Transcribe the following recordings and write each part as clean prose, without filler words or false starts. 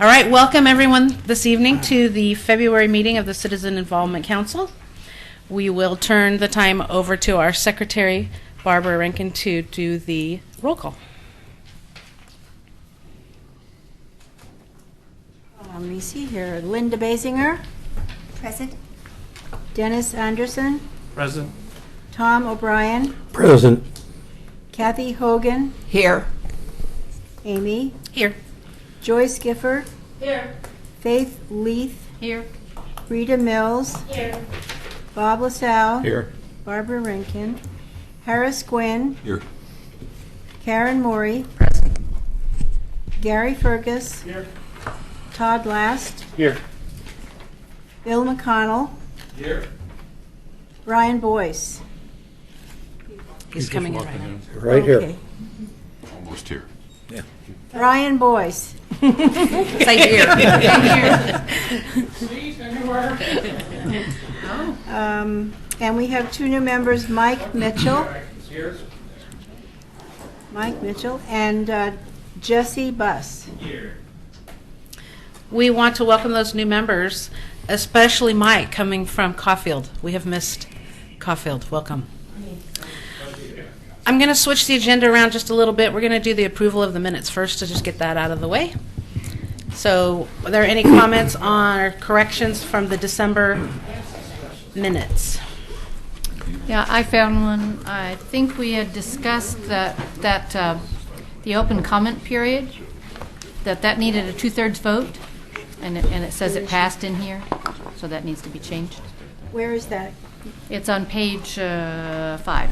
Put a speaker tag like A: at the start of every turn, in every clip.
A: All right, welcome everyone this evening to the February meeting of the Citizen Involvement Council. We will turn the time over to our secretary, Barbara Rankin, to do the roll call.
B: Let me see here. Linda Basinger.
C: Present.
B: Dennis Anderson.
D: Present.
B: Tom O'Brien.
E: Present.
B: Kathy Hogan.
C: Here.
B: Amy.
A: Here.
B: Joyce Gifford.
A: Here.
B: Faith Leith.
A: Here.
B: Rita Mills.
A: Here.
B: Bob LaSalle.
E: Here.
B: Barbara Rankin. Harris Gwynn.
E: Here.
B: Karen Morey.
C: Present.
B: Gary Fergus.
D: Here.
B: Todd Last.
D: Here.
B: Bill McConnell.
D: Here.
B: Brian Boyce.
A: He's coming in right now.
E: Right here.
B: Okay.
F: Almost here.
B: Brian Boyce.
A: Say here.
B: And we have two new members, Mike Mitchell. And Jesse Buss.
A: We want to welcome those new members, especially Mike, coming from Caulfield. We have missed Caulfield. Welcome. I'm going to switch the agenda around just a little bit. We're going to do the approval of the minutes first to just get that out of the way. So, are there any comments or corrections from the December minutes?
G: Yeah, I found one. I think we had discussed that the open comment period, that needed a 2/3 vote, and it says it passed in here, so that needs to be changed.
B: Where is that?
G: It's on page 5.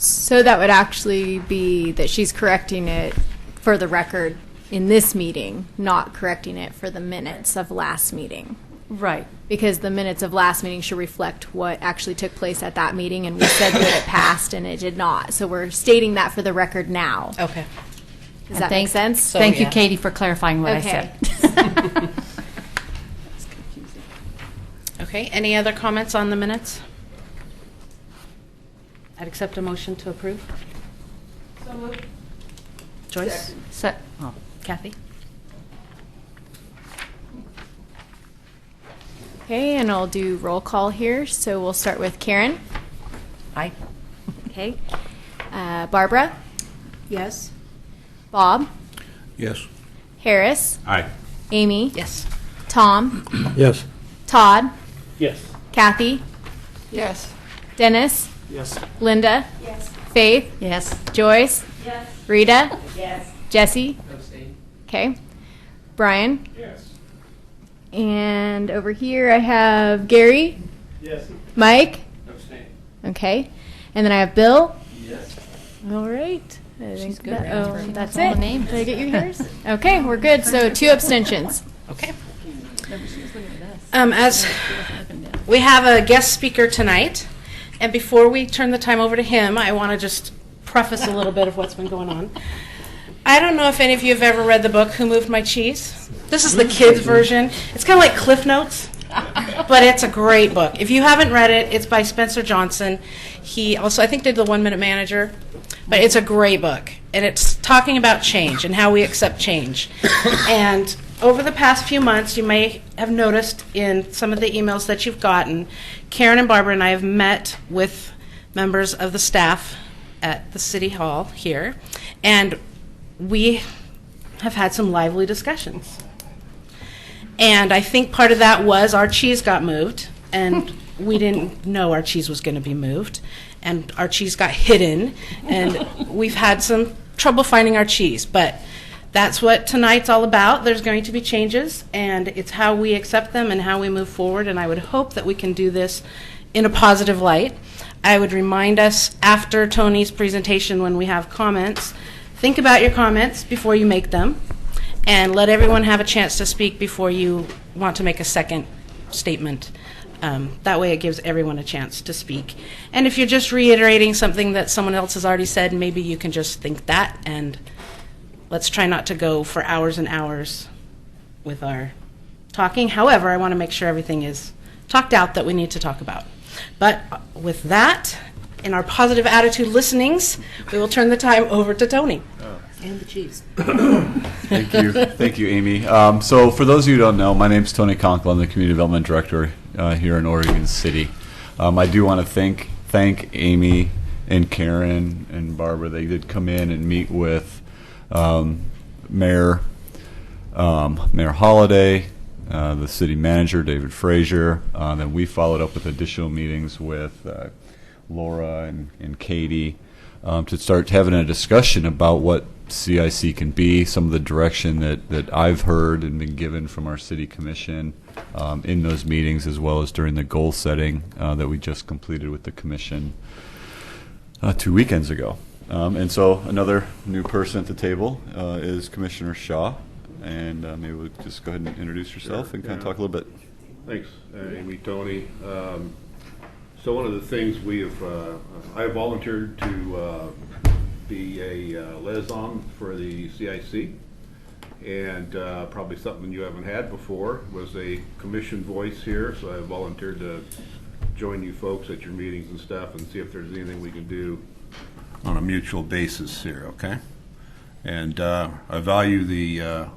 H: So that would actually be that she's correcting it for the record in this meeting, not correcting it for the minutes of last meeting.
G: Right.
H: Because the minutes of last meeting should reflect what actually took place at that meeting, and we said that it passed and it did not. So we're stating that for the record now.
A: Okay.
H: Does that make sense?
A: So,
G: Thank you,
A: yeah.
G: Katie, for clarifying what I said.
A: Okay, any other comments on the minutes? I'd accept a motion to approve. So moved. Joyce? Kathy?
H: Okay, and I'll do roll call here. So we'll start with Karen.
A: Aye.
H: Okay. Barbara.
B: Yes.
H: Bob.
E: Yes.
H: Harris.
F: Aye.
H: Amy.
A: Yes.
H: Tom.
E: Yes.
H: Todd.
D: Yes.
H: Kathy.
C: Yes.
H: Dennis.
D: Yes.
H: Linda.
C: Yes.
H: Faith.
G: Yes.
H: Joyce.
C: Yes.
H: Rita.
C: Yes.
H: Jesse.
D: Abstain.
H: Okay. Brian.
D: Yes.
H: And over here I have Gary.
D: Yes.
H: Mike.
D: Abstain.
H: Okay. And then I have Bill.
D: Yes.
H: All right. I think
G: She's good.
H: that's
G: All
H: it.
G: the names.
H: Did I get yours? Okay, we're good. So 2 abstentions.
A: Okay. As we have a guest speaker tonight, and before we turn the time over to him, I want to just preface a little bit of what's been going on. I don't know if any of you have ever read the book, Who Moved My Cheese? This is the kids' version. It's kind of like Cliff Notes, but it's a great book. If you haven't read it, it's by Spencer Johnson. He also, I think, did The 1 Minute Manager, but it's a great book, and it's talking about change and how we accept change. And over the past few months, you may have noticed in some of the emails that you've gotten, Karen and Barbara and I have met with members of the staff at the City Hall here, and we have had some lively discussions. And I think part of that was our cheese got moved, and we didn't know our cheese was going to be moved, and our cheese got hidden, and we've had some trouble finding our cheese, but that's what tonight's all about. There's going to be changes, and it's how we accept them and how we move forward, and I would hope that we can do this in a positive light. I would remind us after Tony's presentation when we have comments, think about your comments before you make them, and let everyone have a chance to speak before you want to make a second statement. That way it gives everyone a chance to speak. And if you're just reiterating something that someone else has already said, maybe you can just think that, and let's try not to go for hours and hours with our talking. However, I want to make sure everything is talked out that we need to talk about. But with that, in our positive attitude listenings, we will turn the time over to Tony.
D: And the cheese.
E: Thank you, Amy. So for those of you who don't know, my name's Tony Conkle. I'm the Community Development Director here in Oregon City. I do want to thank Amy and Karen and Barbara. They did come in and meet with Mayor Holliday, the city manager, David Frazier. Then we followed up with additional meetings with Laura and Katie to start having a discussion about what CIC can be, some of the direction that I've heard and been given from our city commission in those meetings, as well as during the goal setting that we just completed with the commission 2 weekends ago. And so another new person at the table is Commissioner Shaw. And maybe we'll just go ahead and introduce yourself and kind of talk a little bit.
F: Thanks, Amy, Tony. So one of the things I volunteered to be a liaison for the CIC, and probably something you haven't had before was a commission voice here. So I volunteered to join you folks at your meetings and stuff and see if there's anything we can do on a mutual basis here, okay? And I value the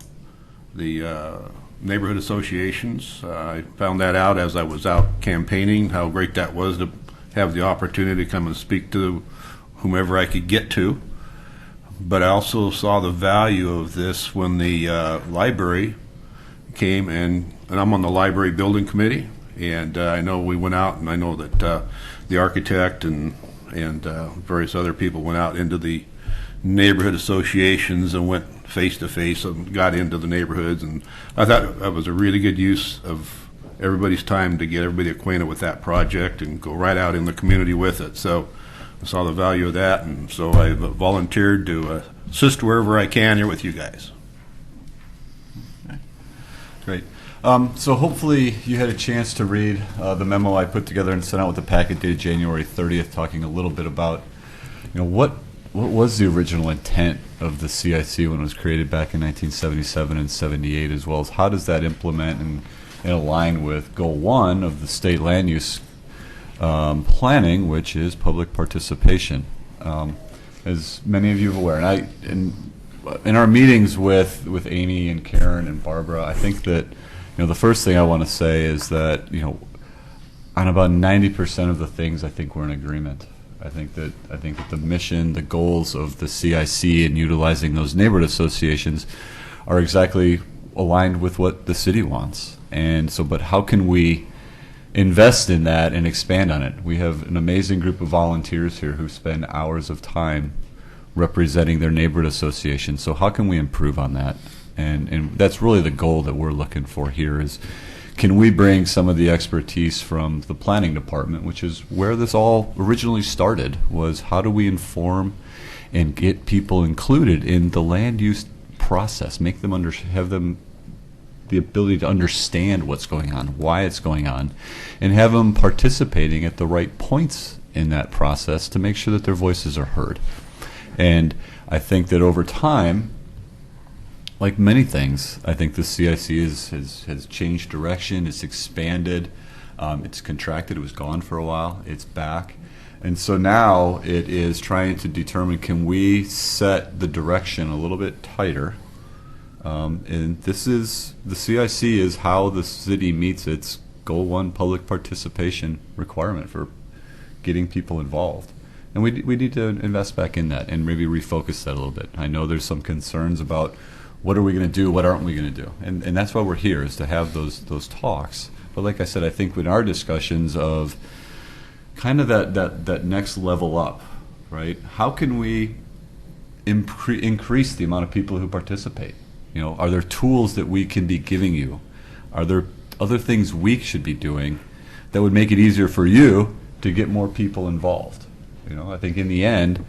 F: neighborhood associations. I found that out as I was out campaigning, how great that was to have the opportunity to come and speak to whomever I could get to. But I also saw the value of this when the library came, and I'm on the library building committee, and I know we went out, and I know that the architect and various other people went out into the neighborhood associations and went face to face and got into the neighborhoods, and I thought that was a really good use of everybody's time to get everybody acquainted with that project and go right out in the community with it. So I saw the value of that, and so I volunteered to assist wherever I can here with you guys.
E: Okay. Great. So hopefully you had a chance to read the memo I put together and sent out with the packet dated January 30th, talking a little bit about, what was the original intent of the CIC when it was created back in 1977 and 78, as well as how does that implement and align with Goal 1 of the state land use planning, which is public participation. As many of you are aware, and in our meetings with Amy and Karen and Barbara, I think that the first thing I want to say is that on about 90% of the things, I think we're in agreement. I think that the mission, the goals of the CIC and utilizing those neighborhood associations are exactly aligned with what the city wants. And so, but how can we invest in that and expand on it? We have an amazing group of volunteers here who spend hours of time representing their neighborhood association. So how can we improve on that? And that's really the goal that we're looking for here is, can we bring some of the expertise from the planning department, which is where this all originally started, was how do we inform and get people included in the land use process, make them have them the ability to understand what's going on, why it's going on, and have them participating at the right points in that process to make sure that their voices are heard. And I think that over time, like many things, I think the CIC has changed direction, it's expanded, it's contracted, it was gone for a while, it's back. And so now it is trying to determine, can we set the direction a little bit tighter? And this is, the CIC is how the city meets its Goal 1 public participation requirement for getting people involved. And we need to invest back in that and maybe refocus that a little bit. I know there's some concerns about what are we going to do, what aren't we going to do? And that's why we're here, is to have those talks. But like I said, I think in our discussions of kind of that next level up, right? How can we increase the amount of people who participate? Are there tools that we can be giving you? Are there other things we should be doing that would make it easier for you to get more people involved? I think in the end,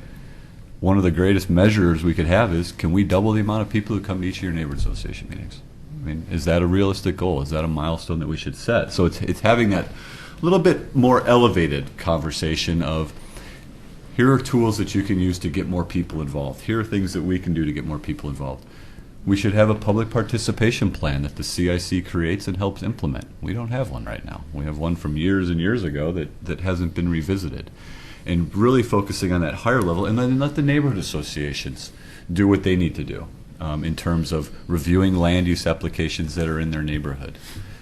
E: one of the greatest measures we could have is, can we double the amount of people who come to each of your neighborhood association meetings? I mean, is that a realistic goal? Is that a milestone that we should set? So it's having that little bit more elevated conversation of, here are tools that you can use to get more people involved. Here are things that we can do to get more people involved. We should have a public participation plan that the CIC creates and helps implement. We don't have one right now. We have one from years and years ago that hasn't been revisited. and really focusing on that higher level, and then let the neighborhood associations do what they need to do in terms of reviewing land use applications that are in their neighborhood.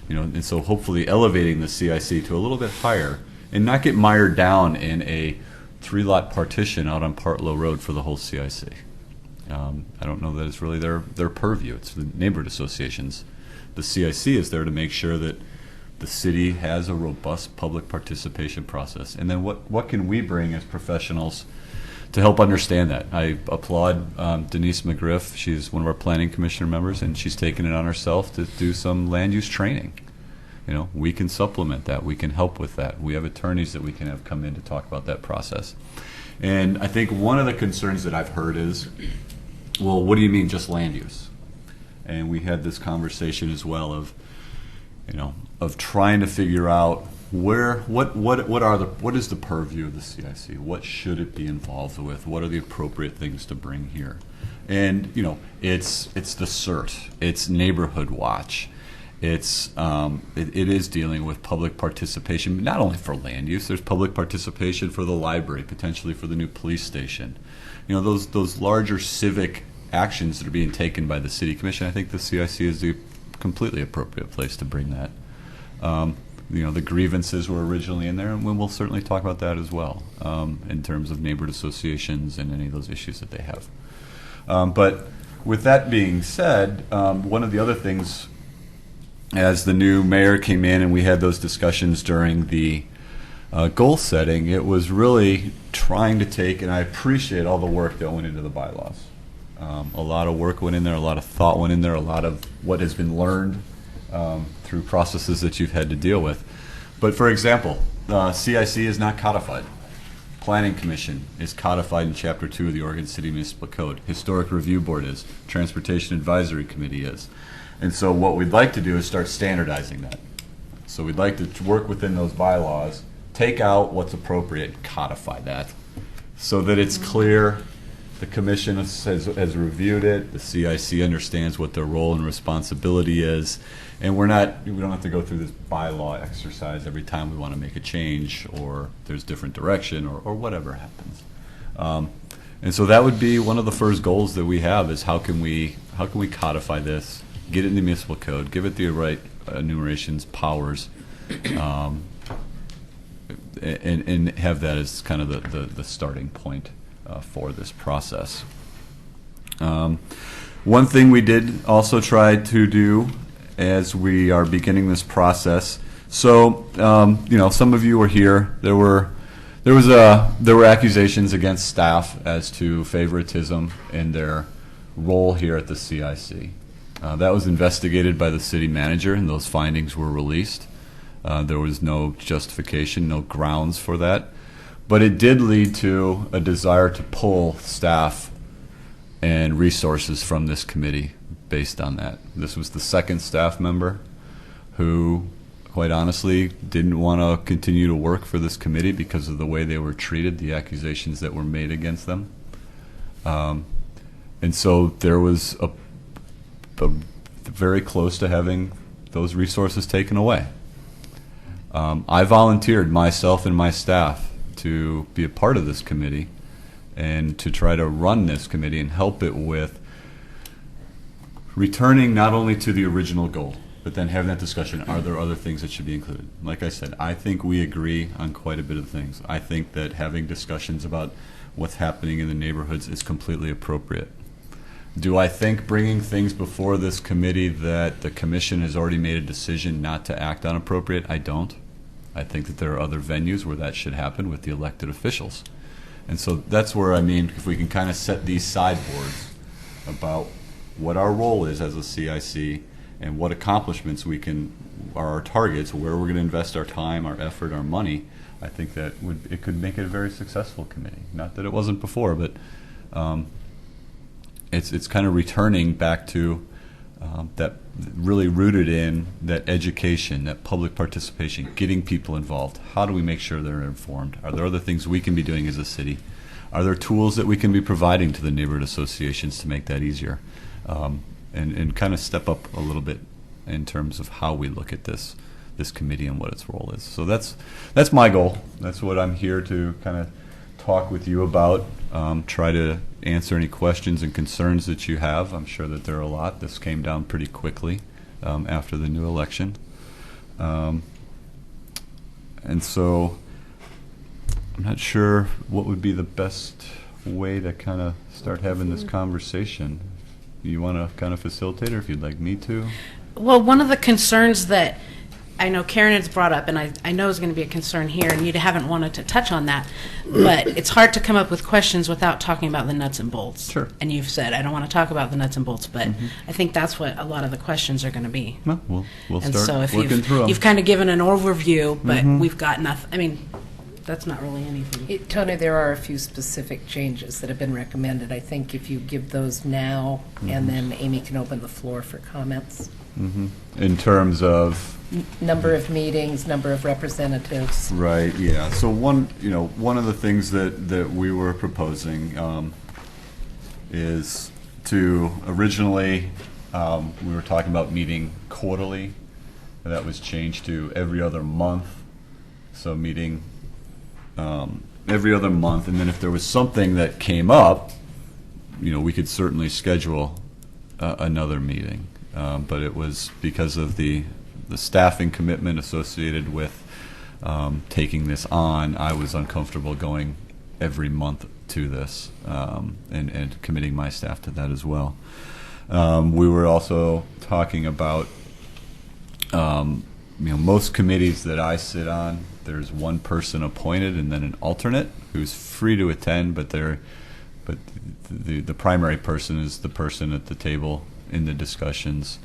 E: And so hopefully elevating the CIC to a little bit higher and not get mired down in a 3-lot partition out on Partlow Road for the whole CIC. I don't know that it's really their purview. It's the neighborhood associations. The CIC is there to make sure that the city has a robust public participation process. And then what can we bring as professionals to help understand that? I applaud Denise McGriff. She's one of our planning commissioner members, and she's taken it on herself to do some land use training. We can supplement that. We can help with that. We have attorneys that we can have come in to talk about that process. And I think one of the concerns that I've heard is, well, what do you mean just land use? And we had this conversation as well of trying to figure out what is the purview of the CIC? What should it be involved with? What are the appropriate things to bring here? And it's the CERT, it's neighborhood watch, it is dealing with public participation, not only for land use. There's public participation for the library, potentially for the new police station. Those larger civic actions that are being taken by the city commission. I think the CIC is the completely appropriate place to bring that. The grievances were originally in there, and we'll certainly talk about that as well in terms of neighborhood associations and any of those issues that they have. But with that being said, one of the other things, as the new mayor came in and we had those discussions during the goal setting, it was really trying to take, and I appreciate all the work that went into the bylaws. A lot of work went in there, a lot of thought went in there, a lot of what has been learned through processes that you've had to deal with. But for example, CIC is not codified. Planning Commission is codified in Chapter 2 of the Oregon City Municipal Code. Historic Review Board is. Transportation Advisory Committee is. And so what we'd like to do is start standardizing that. So we'd like to work within those bylaws, take out what's appropriate, codify that, so that it's clear. The commission has reviewed it. The CIC understands what their role and responsibility is, and we don't have to go through this bylaw exercise every time we want to make a change or there's different direction or whatever happens. And so that would be one of the first goals that we have is how can we codify this, get it in the municipal code, give it the right enumerations, powers, and have that as kind of the starting point for this process. One thing we did also try to do as we are beginning this process. So, some of you were here. There were accusations against staff as to favoritism in their role here at the CIC. That was investigated by the city manager, and those findings were released. There was no justification, no grounds for that. But it did lead to a desire to pull staff and resources from this committee based on that. This was the second staff member who, quite honestly, didn't want to continue to work for this committee because of the way they were treated, the accusations that were made against them. And so there was a very close to having those resources taken away. I volunteered myself and my staff to be a part of this committee and to try to run this committee and help it with returning not only to the original goal, but then having that discussion, are there other things that should be included? Like I said, I think we agree on quite a bit of things. I think that having discussions about what's happening in the neighborhoods is completely appropriate. Do I think bringing things before this committee that the commission has already made a decision not to act on appropriate? I don't. I think that there are other venues where that should happen with the elected officials. And so that's where, if we can kind of set these sideboards about what our role is as a CIC and what accomplishments are our targets, where we're going to invest our time, our effort, our money, I think that it could make it a very successful committee. Not that it wasn't before, but it's kind of returning back to that, really rooted in that education, that public participation, getting people involved. How do we make sure they're informed? Are there other things we can be doing as a city? Are there tools that we can be providing to the neighborhood associations to make that easier? And kind of step up a little bit in terms of how we look at this committee and what its role is. So that's my goal. That's what I'm here to kind of talk with you about, try to answer any questions and concerns that you have. I'm sure that there are a lot. This came down pretty quickly after the new election. And so I'm not sure what would be the best way to kind of start having this conversation. You want to kind of facilitate, or if you'd like me to?
A: Well, one of the concerns that I know Karen has brought up, and I know is going to be a concern here, and you haven't wanted to touch on that, but it's hard to come up with questions without talking about the nuts and bolts.
E: Sure.
A: And you've said, I don't want to talk about the nuts and bolts, but I think that's what a lot of the questions are going to be.
E: Well, we'll
A: And
E: start
A: so if
E: working through them.
A: you've kind of given an overview, but we've got nothing, I mean, that's not really anything.
D: Tony, there are a few specific changes that have been recommended. I think if you give those now, and then Amy can open the floor for comments.
E: In terms of
D: Number of meetings, number of representatives.
E: right, yeah. So one of the things that we were proposing is to originally we were talking about meeting quarterly. That was changed to every other month. So meeting every other month, and then if there was something that came up, we could certainly schedule another meeting. But it was because of the staffing commitment associated with taking this on, I was uncomfortable going every month to this and committing my staff to that as well. We were also talking about most committees that I sit on, there's one person appointed and then an alternate who's free to attend, but the primary person is the person at the table in the discussions.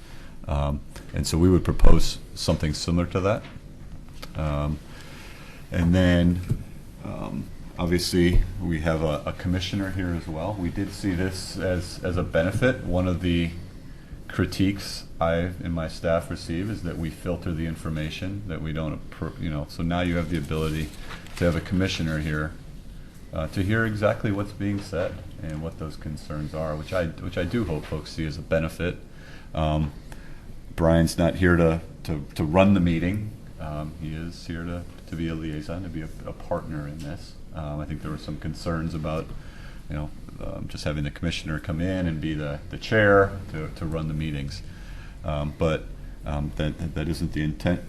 E: And so we would propose something similar to that. And then obviously we have a commissioner here as well. We did see this as a benefit. One of the critiques I and my staff receive is that we filter the information, that we don't, so now you have the ability to have a commissioner here to hear exactly what's being said and what those concerns are, which I do hope folks see as a benefit. Brian's not here to run the meeting. He is here to be a liaison, to be a partner in this. I think there were some concerns about, just having the commissioner come in and be the chair to run the meetings. But that isn't the intent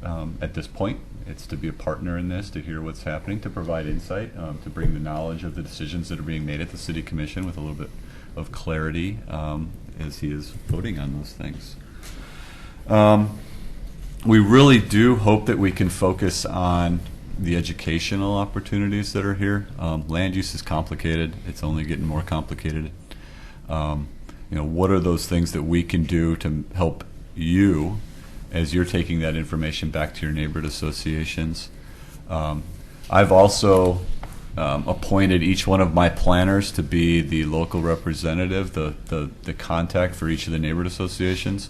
E: at this point. It's to be a partner in this, to hear what's happening, to provide insight, to bring the knowledge of the decisions that are being made at the City Commission with a little bit of clarity as he is voting on those things. We really do hope that we can focus on the educational opportunities that are here. Land use is complicated. It's only getting more complicated. What are those things that we can do to help you as you're taking that information back to your neighborhood associations? I've also appointed each one of my planners to be the local representative, the contact for each of the neighborhood associations.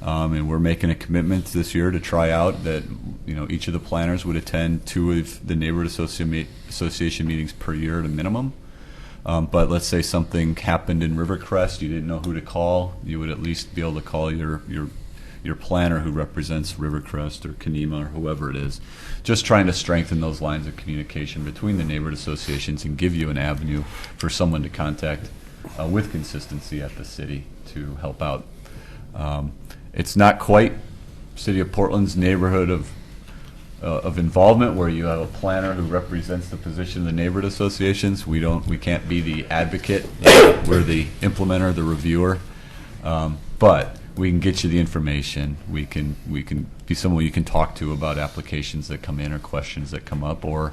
E: And we're making a commitment this year to try out that each of the planners would attend 2 of the neighborhood association meetings per year at a minimum. But let's say something happened in Rivercrest, you didn't know who to call, you would at least be able to call your planner who represents Rivercrest or Kenema or whoever it is. Just trying to strengthen those lines of communication between the neighborhood associations and give you an avenue for someone to contact with consistency at the city to help out. It's not quite City of Portland's neighborhood of involvement where you have a planner who represents the position of the neighborhood associations. We can't be the advocate. We're the implementer, the reviewer. But we can get you the information. We can be someone you can talk to about applications that come in or questions that come up, or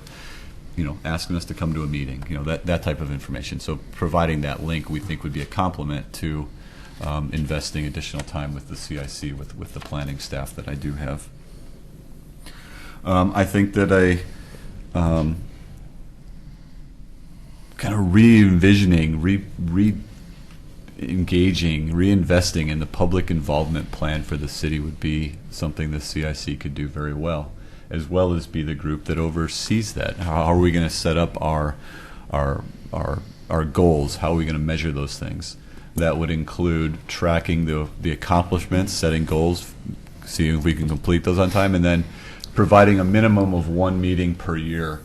E: asking us to come to a meeting. That type of information. So providing that link, we think, would be a complement to investing additional time with the CIC, with the planning staff that I do have. I think that kind of re-envisioning, re-engaging, reinvesting in the public involvement plan for the city would be something the CIC could do very well as be the group that oversees that. How are we going to set up our goals? How are we going to measure those things? That would include tracking the accomplishments, setting goals, seeing if we can complete those on time, and then providing a minimum of 1 meeting per year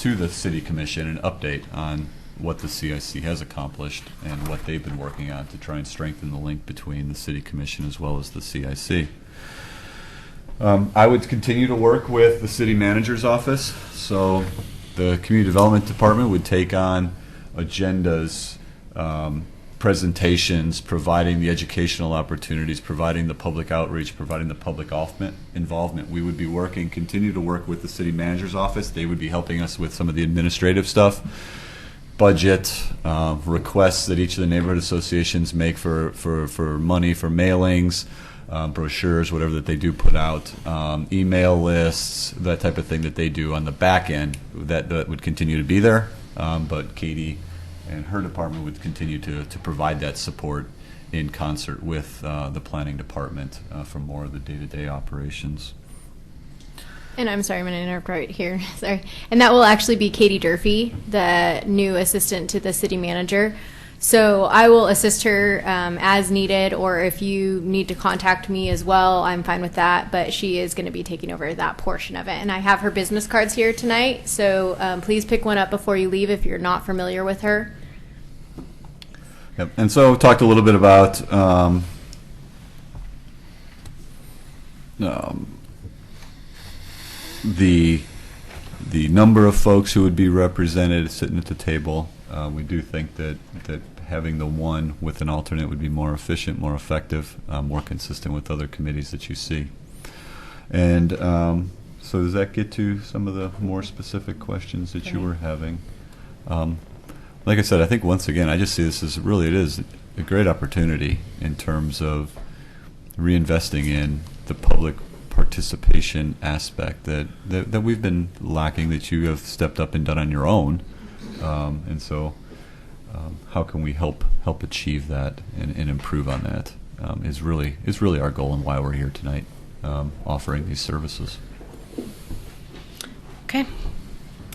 E: to the city commission an update on what the CIC has accomplished and what they've been working on to try and strengthen the link between the city commission as well as the CIC. I would continue to work with the city manager's office. So the community development department would take on agendas, presentations, providing the educational opportunities, providing the public outreach, providing the public involvement. We would be continue to work with the city manager's office. They would be helping us with some of the administrative stuff, budget, requests that each of the neighborhood associations make for money, for mailings, brochures, whatever that they do put out, email lists, that type of thing that they do on the back end, that would continue to be there. But Katie and her department would continue to provide that support in concert with the planning department for more of the day-to-day operations.
H: And I'm sorry, I'm going to interrupt right here. Sorry. And that will actually be Katie Durfee, the new assistant to the city manager. So I will assist her as needed, or if you need to contact me as well, I'm fine with that. But she is going to be taking over that portion of it. And I have her business cards here tonight, so please pick one up before you leave if you're not familiar with her.
E: Yep. And so talked a little bit about the number of folks who would be represented sitting at the table. We do think that having the one with an alternate would be more efficient, more effective, more consistent with other committees that you see. And so does that get to some of the more specific questions that you were having? Like I said, I think once again, I just see this as it is a great opportunity in terms of reinvesting in the public participation aspect that we've been lacking, that you have stepped up and done on your own. And so how can we help achieve that and improve on that is really our goal and why we're here tonight, offering these services.
A: Okay.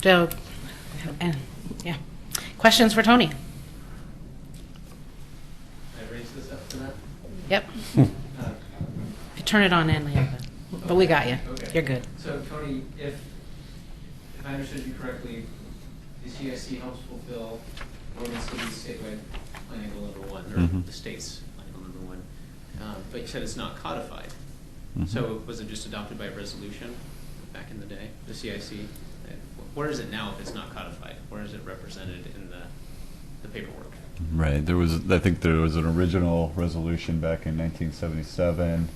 A: Joe, and yeah. Questions for Tony?
I: I raise this up to that?
A: Yep. If you turn it on and leave, but we got you.
I: Okay.
A: You're good.
I: So Tony, if I understood you correctly, the CIC helps fulfill Oregon City's statewide planning goal number 1, or the state's planning goal number 1. But you said it's not codified. So was it just adopted by resolution back in the day, the CIC? Where is it now if it's not codified? Where is it represented in the paperwork?
E: Right. I think there was an original resolution back in 1977.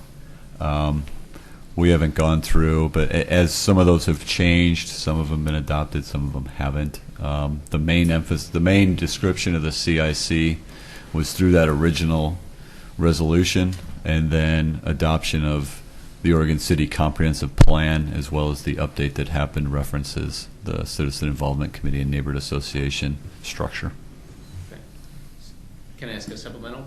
E: We haven't gone through, but as some of those have changed, some of them have been adopted, some of them haven't. The main description of the CIC was through that original resolution, and then adoption of the Oregon City Comprehensive Plan, as well as the update that happened references the Citizen Involvement Committee and Neighborhood Association structure.
I: Okay. Can I ask a supplemental?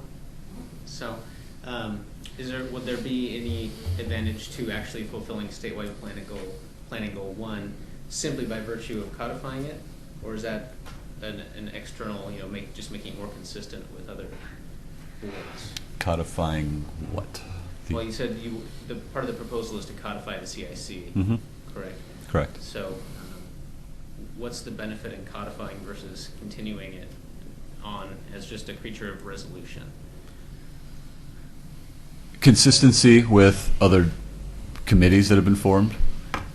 I: So, would there be any advantage to actually fulfilling statewide planning goal 1 simply by virtue of codifying it, or is that an external, making it more consistent with other boards?
E: Codifying what?
I: Well, you said the part of the proposal is to codify the CIC, correct?
E: Correct.
I: So, what's the benefit in codifying versus continuing it on as just a creature of resolution?
E: Consistency with other committees that have been formed,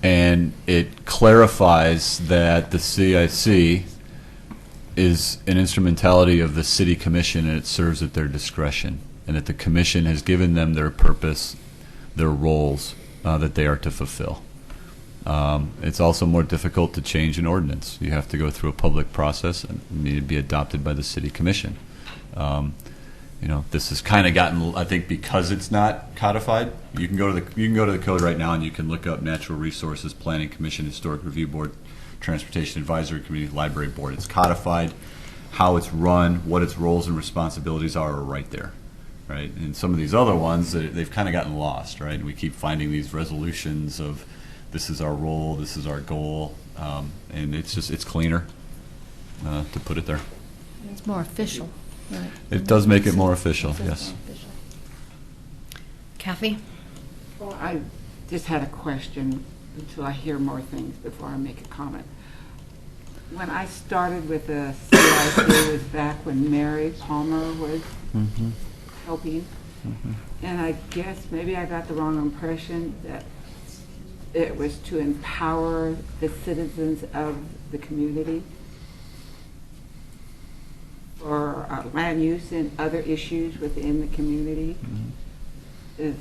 E: and it clarifies that the CIC is an instrumentality of the city commission and it serves at their discretion, and that the commission has given them their purpose, their roles that they are to fulfill. It's also more difficult to change an ordinance. You have to go through a public process and need to be adopted by the city commission. This has kind of gotten, I think, because it's not codified. You can go to the code right now and you can look up Natural Resources Planning Commission, Historic Review Board, Transportation Advisory Committee, Library Board. It's codified. How it's run, what its roles and responsibilities are right there, right? And some of these other ones, they've kind of gotten lost, right? We keep finding these resolutions of this is our role, this is our goal, and it's cleaner to put it there.
G: It's more official. Right.
E: It does make it more official, yes.
A: Kathy?
J: Well, I just had a question until I hear more things before I make a comment. when I started with the CIC was back when Mary Palmer was helping. And I guess maybe I got the wrong impression that it was to empower the citizens of the community for land use and other issues within the community. Is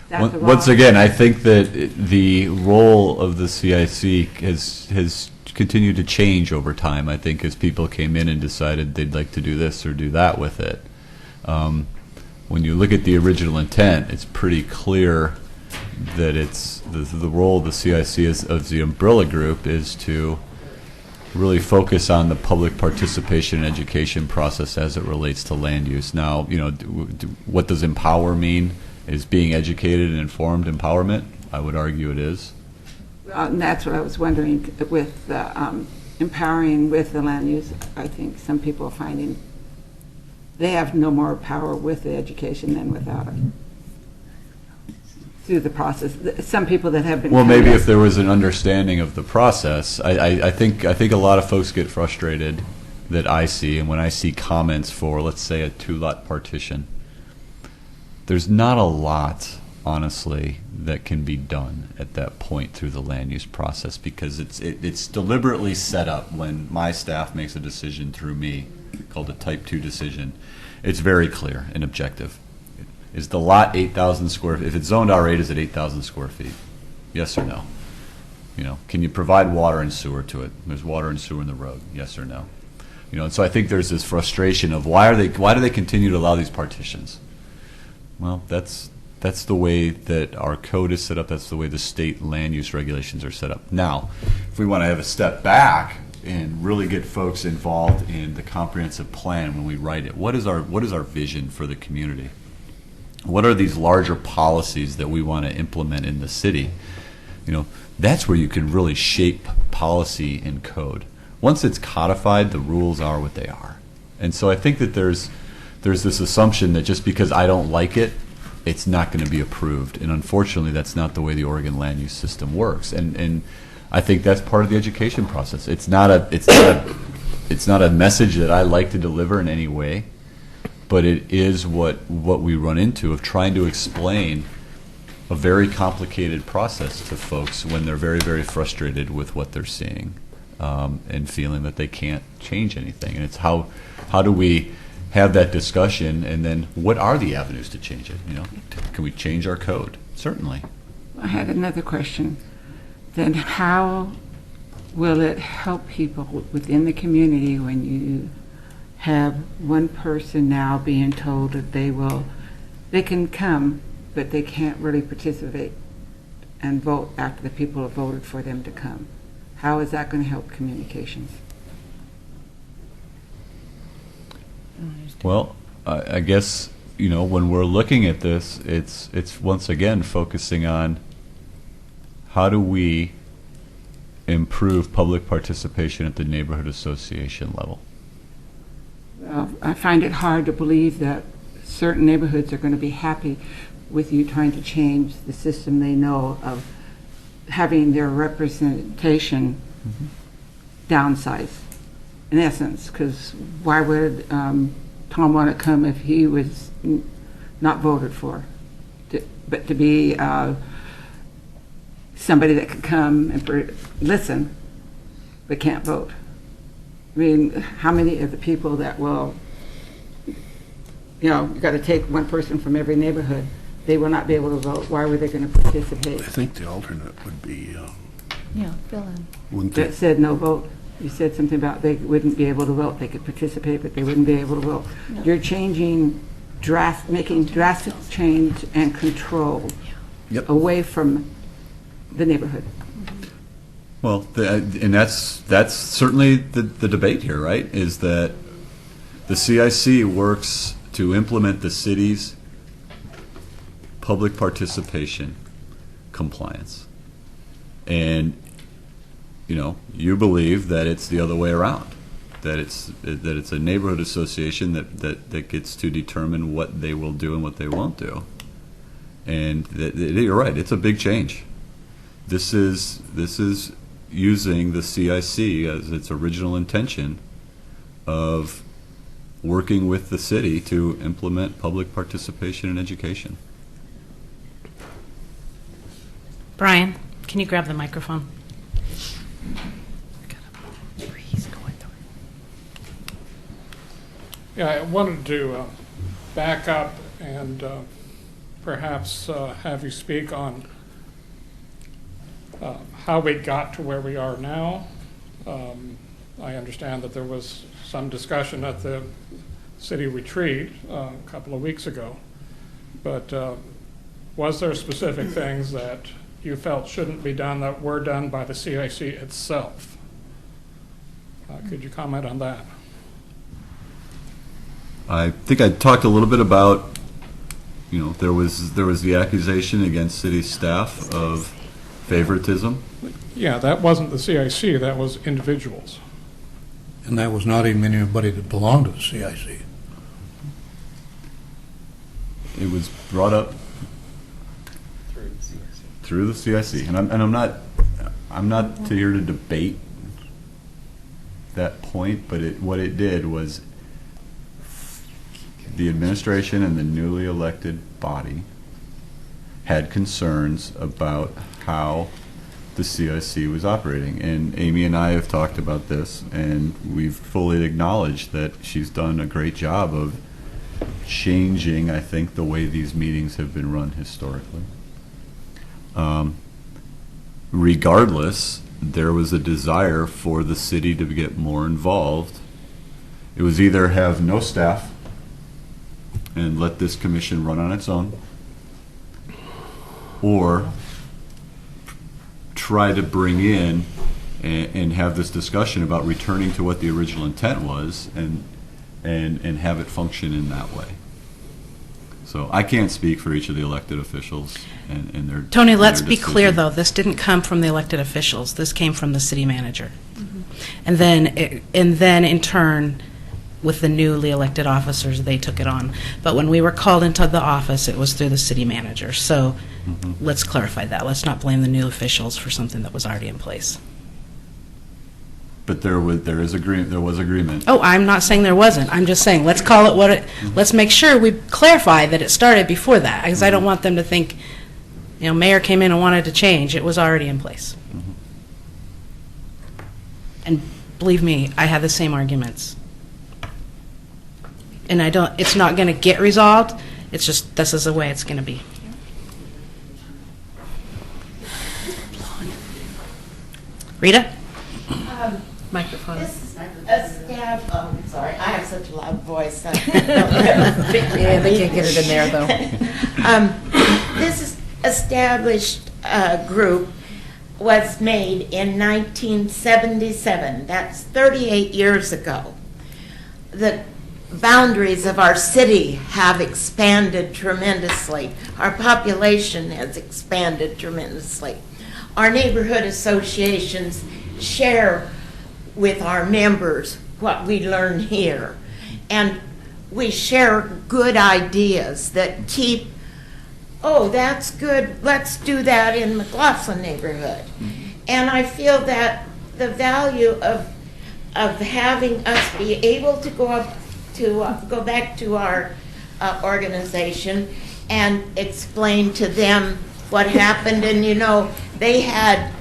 J: that the wrong?
E: Once again, I think that the role of the CIC has continued to change over time. I think as people came in and decided they'd like to do this or do that with it. When you look at the original intent, it's pretty clear that it's the role of the CIC as the umbrella group is to really focus on the public participation and education process as it relates to land use. Now, what does empower mean? Is being educated and informed empowerment? I would argue it is.
J: And that's what I was wondering with the empowering with the land use. I think some people are finding they have no more power with the education than without it. Through the process, some people that have been.
E: Well, maybe if there was an understanding of the process, I think a lot of folks get frustrated that I see, and when I see comments for, let's say, a 2-lot partition, there's not a lot, honestly, that can be done at that point through the land use process because it's deliberately set up when my staff makes a decision through me, called a Type 2 decision. It's very clear and objective. Is the lot 8,000 square feet? If it's zoned R8, is it 8,000 square feet? Yes or no? Can you provide water and sewer to it? There's water and sewer in the road. Yes or no? And so I think there's this frustration of why do they continue to allow these partitions? Well, that's the way that our code is set up. That's the way the state land use regulations are set up. Now, if we want to have a step back and really get folks involved in the comprehensive plan when we write it, what is our vision for the community? What are these larger policies that we want to implement in the city? That's where you can really shape policy and code. Once it's codified, the rules are what they are. And so I think that there's this assumption that just because I don't like it, it's not going to be approved. And unfortunately, that's not the way the Oregon land use system works. And I think that's part of the education process. It's not a message that I like to deliver in any way. But it is what we run into of trying to explain a very complicated process to folks when they're very, very frustrated with what they're seeing and feeling that they can't change anything. And it's how do we have that discussion, and then what are the avenues to change it? Can we change our code? Certainly.
J: I had another question. Then how will it help people within the community when you have one person now being told that they can come, but they can't really participate and vote after the people have voted for them to come? How is that going to help communications?
E: Well, I guess, when we're looking at this, it's once again focusing on how do we improve public participation at the neighborhood association level.
J: I find it hard to believe that certain neighborhoods are going to be happy with you trying to change the system they know of having their representation downsize, in essence, because why would Tom want to come if he was not voted for? But to be somebody that could come and listen but can't vote. I mean, how many of the people that will, you got to take one person from every neighborhood, they will not be able to vote. Why were they going to participate?
F: I think the alternate would be.
G: Fill in.
J: That said no vote. You said something about they wouldn't be able to vote. They could participate, but they wouldn't be able to vote. No. You're making drastic change and control away from the neighborhood.
E: Well, and that's certainly the debate here, right? Is that the CIC works to implement the city's public participation compliance, and you believe that it's the other way around, that it's a neighborhood association that gets to determine what they will do and what they won't do, and you're right. It's a big change. This is using the CIC as its original intention of working with the city to implement public participation in education.
A: Brian, can you grab the microphone?
K: Yeah, I wanted to back up and perhaps have you speak on how we got to where we are now. I understand that there was some discussion at the city retreat a couple of weeks ago, but was there specific things that you felt shouldn't be done that were done by the CIC itself? Could you comment on that?
E: I think I talked a little bit about, there was the accusation against city staff of favoritism.
K: Yeah, that wasn't the CIC, that was individuals.
L: And that was not even anybody that belonged to the CIC.
E: It was brought up through the CIC, and I'm not here to debate that point, but what it did was the administration and the newly elected body had concerns about how the CIC was operating. And Amy and I have talked about this, and we've fully acknowledged that she's done a great job of changing, I think, the way these meetings have been run historically. Regardless, there was a desire for the city to get more involved. It was either have no staff and let this commission run on its own, or try to bring in and have this discussion about returning to what the original intent was and have it function in that way. So I can't speak for each of the elected officials and their
A: Tony,
E: and
A: let's
E: their
A: be clear,
E: decision.
A: though. This didn't come from the elected officials. This came from the city manager. And then in turn, with the newly elected officers, they took it on. But when we were called into the office, it was through the city manager. So let's clarify that. Let's not blame the new officials for something that was already in place.
E: But there was agreement.
A: Oh, I'm not saying there wasn't. I'm just saying, let's call it what it, let's make sure we clarify that it started before that, because I don't want them to think, mayor came in and wanted to change. It was already in place. And believe me, I have the same arguments. And it's not going to get resolved. It's just, this is the way it's going to be. Rita?
D: Microphone.
M: This is a stab, sorry, I have such a loud voice.
D: Yeah, they can't get it in there, though.
M: This is established group was made in 1977. That's 38 years ago. The boundaries of our city have expanded tremendously. Our population has expanded tremendously. Our neighborhood associations share with our members what we learn here. And we share good ideas that keep, oh, that's good, let's do that in McLaughlin neighborhood. And I feel that the value of having us be able to go back to our organization and explain to them what happened. And they had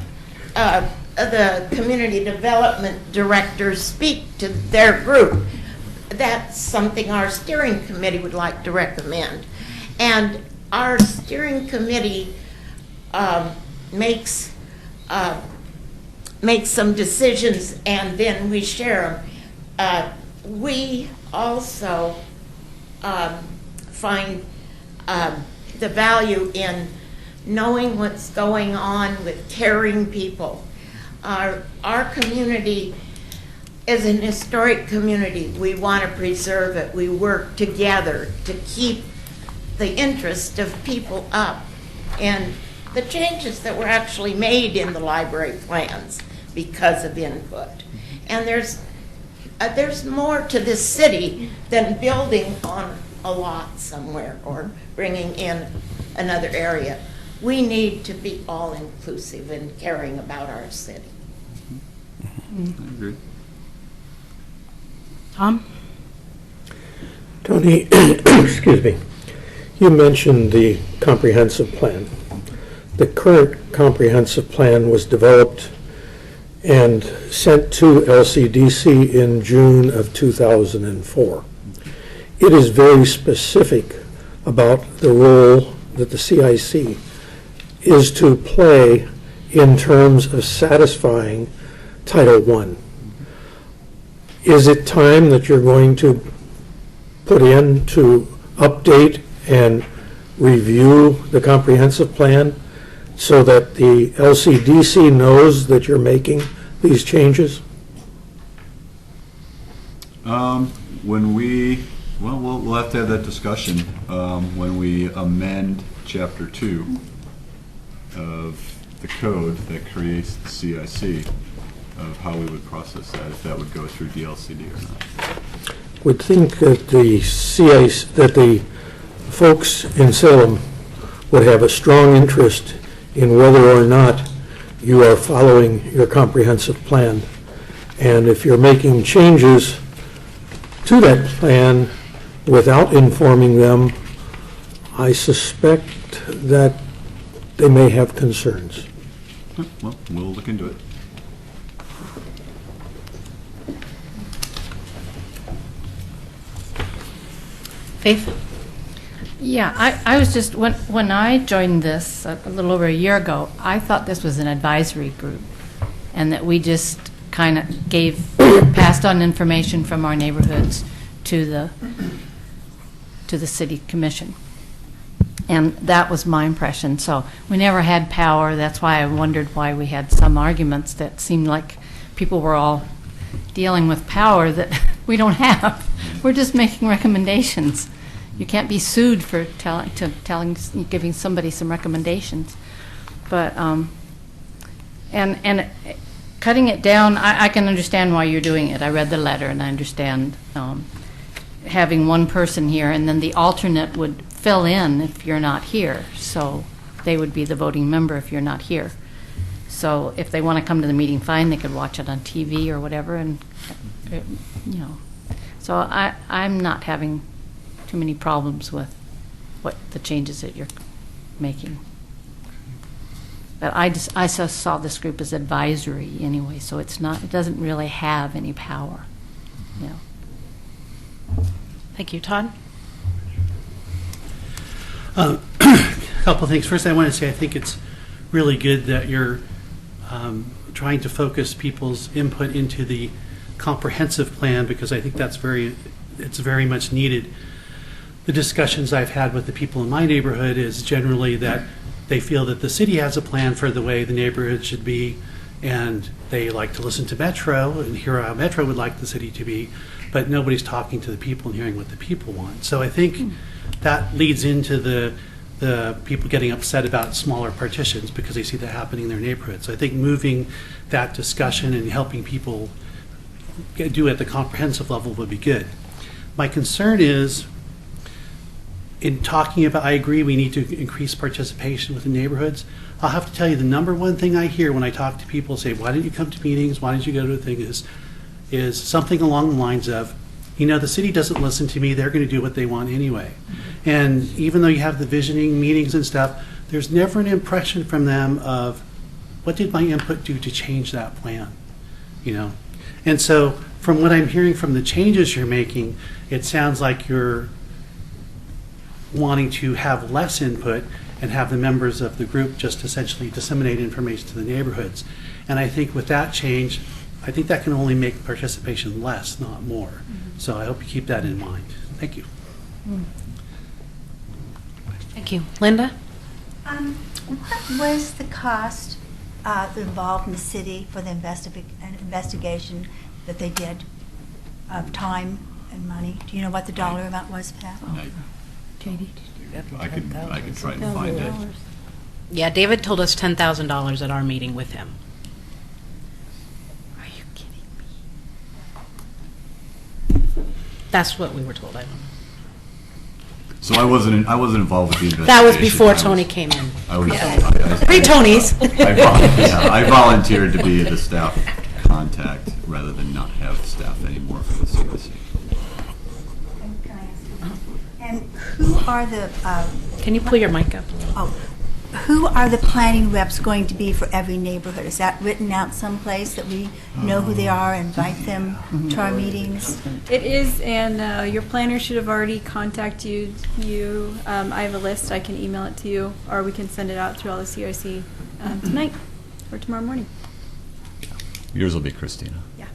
M: the community development directors speak to their group. That's something our steering committee would like to recommend. And our steering committee makes some decisions, and then we share them. We also find the value in knowing what's going on with caring people. Our community is an historic community. We want to preserve it. We work together to keep the interest of people up, and the changes that were actually made in the library plans because of input. And there's more to this city than building on a lot somewhere or bringing in another area. We need to be all-inclusive in caring about our city.
E: I agree.
A: Tom?
N: Tony, excuse me, you mentioned the comprehensive plan. The current comprehensive plan was developed and sent to LCDC in June of 2004. It is very specific about the role that the CIC is to play in terms of satisfying Title I. Is it time that you're going to put in to update and review the comprehensive plan so that the LCDC knows that you're making these changes?
E: We'll have to have that discussion when we amend Chapter 2 of the code that creates the CIC, of how we would process that, if that would go through DLCD or not.
N: Would think that the CIC, that the folks in Salem would have a strong interest in whether or not you are following your comprehensive plan. And if you're making changes to that plan without informing them, I suspect that they may have concerns.
E: Well, we'll look into it.
A: Faith?
G: Yeah, I was just, when I joined this a little over a year ago, I thought this was an advisory group, and that we just kind of passed on information from our neighborhoods to the city commission. And that was my impression. So we never had power. That's why I wondered why we had some arguments that seemed like people were all dealing with power that we don't have. We're just making recommendations. You can't be sued for giving somebody some recommendations. But and cutting it down, I can understand why you're doing it. I read the letter and I understand having one person here, and then the alternate would fill in if you're not here. So they would be the voting member if you're not here. So if they want to come to the meeting, fine, they could watch it on TV or whatever, and you know. So I'm not having too many problems with what the changes that you're making. But I just saw this group as advisory anyway, so it doesn't really have any power. Yeah.
A: Thank you. Todd?
O: A couple of things. First, I want to say I think it's really good that you're trying to focus people's input into the comprehensive plan, because I think it's very much needed. The discussions I've had with the people in my neighborhood is generally that they feel that the city has a plan for the way the neighborhood should be, and they like to listen to Metro and hear how Metro would like the city to be, but nobody's talking to the people and hearing what the people want. So I think that leads into the people getting upset about smaller partitions because they see that happening in their neighborhood. So I think moving that discussion and helping people do it at the comprehensive level would be good. My concern is, in talking about, I agree we need to increase participation within neighborhoods. I'll have to tell you, the number one thing I hear when I talk to people say, why didn't you come to meetings, why didn't you go to a thing, is something along the lines of, you know, the city doesn't listen to me, they're going to do what they want anyway. And even though you have the visioning meetings and stuff, there's never an impression from them of, what did my input do to change that plan, you know? And so from what I'm hearing from the changes you're making, it sounds like you're wanting to have less input and have the members of the group just essentially disseminate information to the neighborhoods. And I think with that change, I think that can only make participation less, not more. Mm-hmm. So I hope you keep that in mind. Thank you.
A: Thank you. Linda?
C: What was the cost involved in the city for the investigation that they did of time and money? Do you know what the dollar amount was for that?
G: Katie?
E: I could try and find it.
A: Yeah, David told us $10,000 at our meeting with him.
G: Are you kidding me?
A: That's what we were told. I don't know.
E: So I wasn't involved with the investigation.
A: That was before Tony came in.
E: I was
A: Pre-Tony's.
E: I volunteered to be the staff contact rather than not have staff anymore for the CIC.
C: And who are the,
A: Can you pull your mic up?
C: who are the planning reps going to be for every neighborhood? Is that written out someplace that we know who they are, invite them to our meetings?
P: It is, and your planner should have already contacted you. I have a list. I can email it to you, or we can send it out to all the CRC tonight or tomorrow morning.
E: Yours will be Christina.
P: Yeah.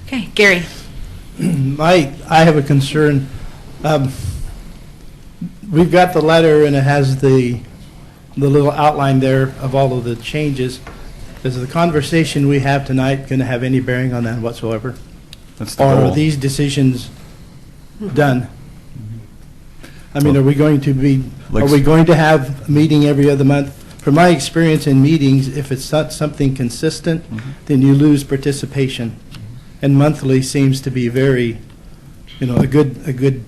A: Okay, Gary.
Q: I have a concern. We've got the letter, and it has the little outline there of all of the changes. Is the conversation we have tonight going to have any bearing on that whatsoever?
E: That's the
Q: Or
E: goal.
Q: are these decisions done? I mean, are we going to be,
E: Like-
Q: are we going to have a meeting every other month? From my experience in meetings, if it's not something consistent, then you lose participation. And monthly seems to be very, a good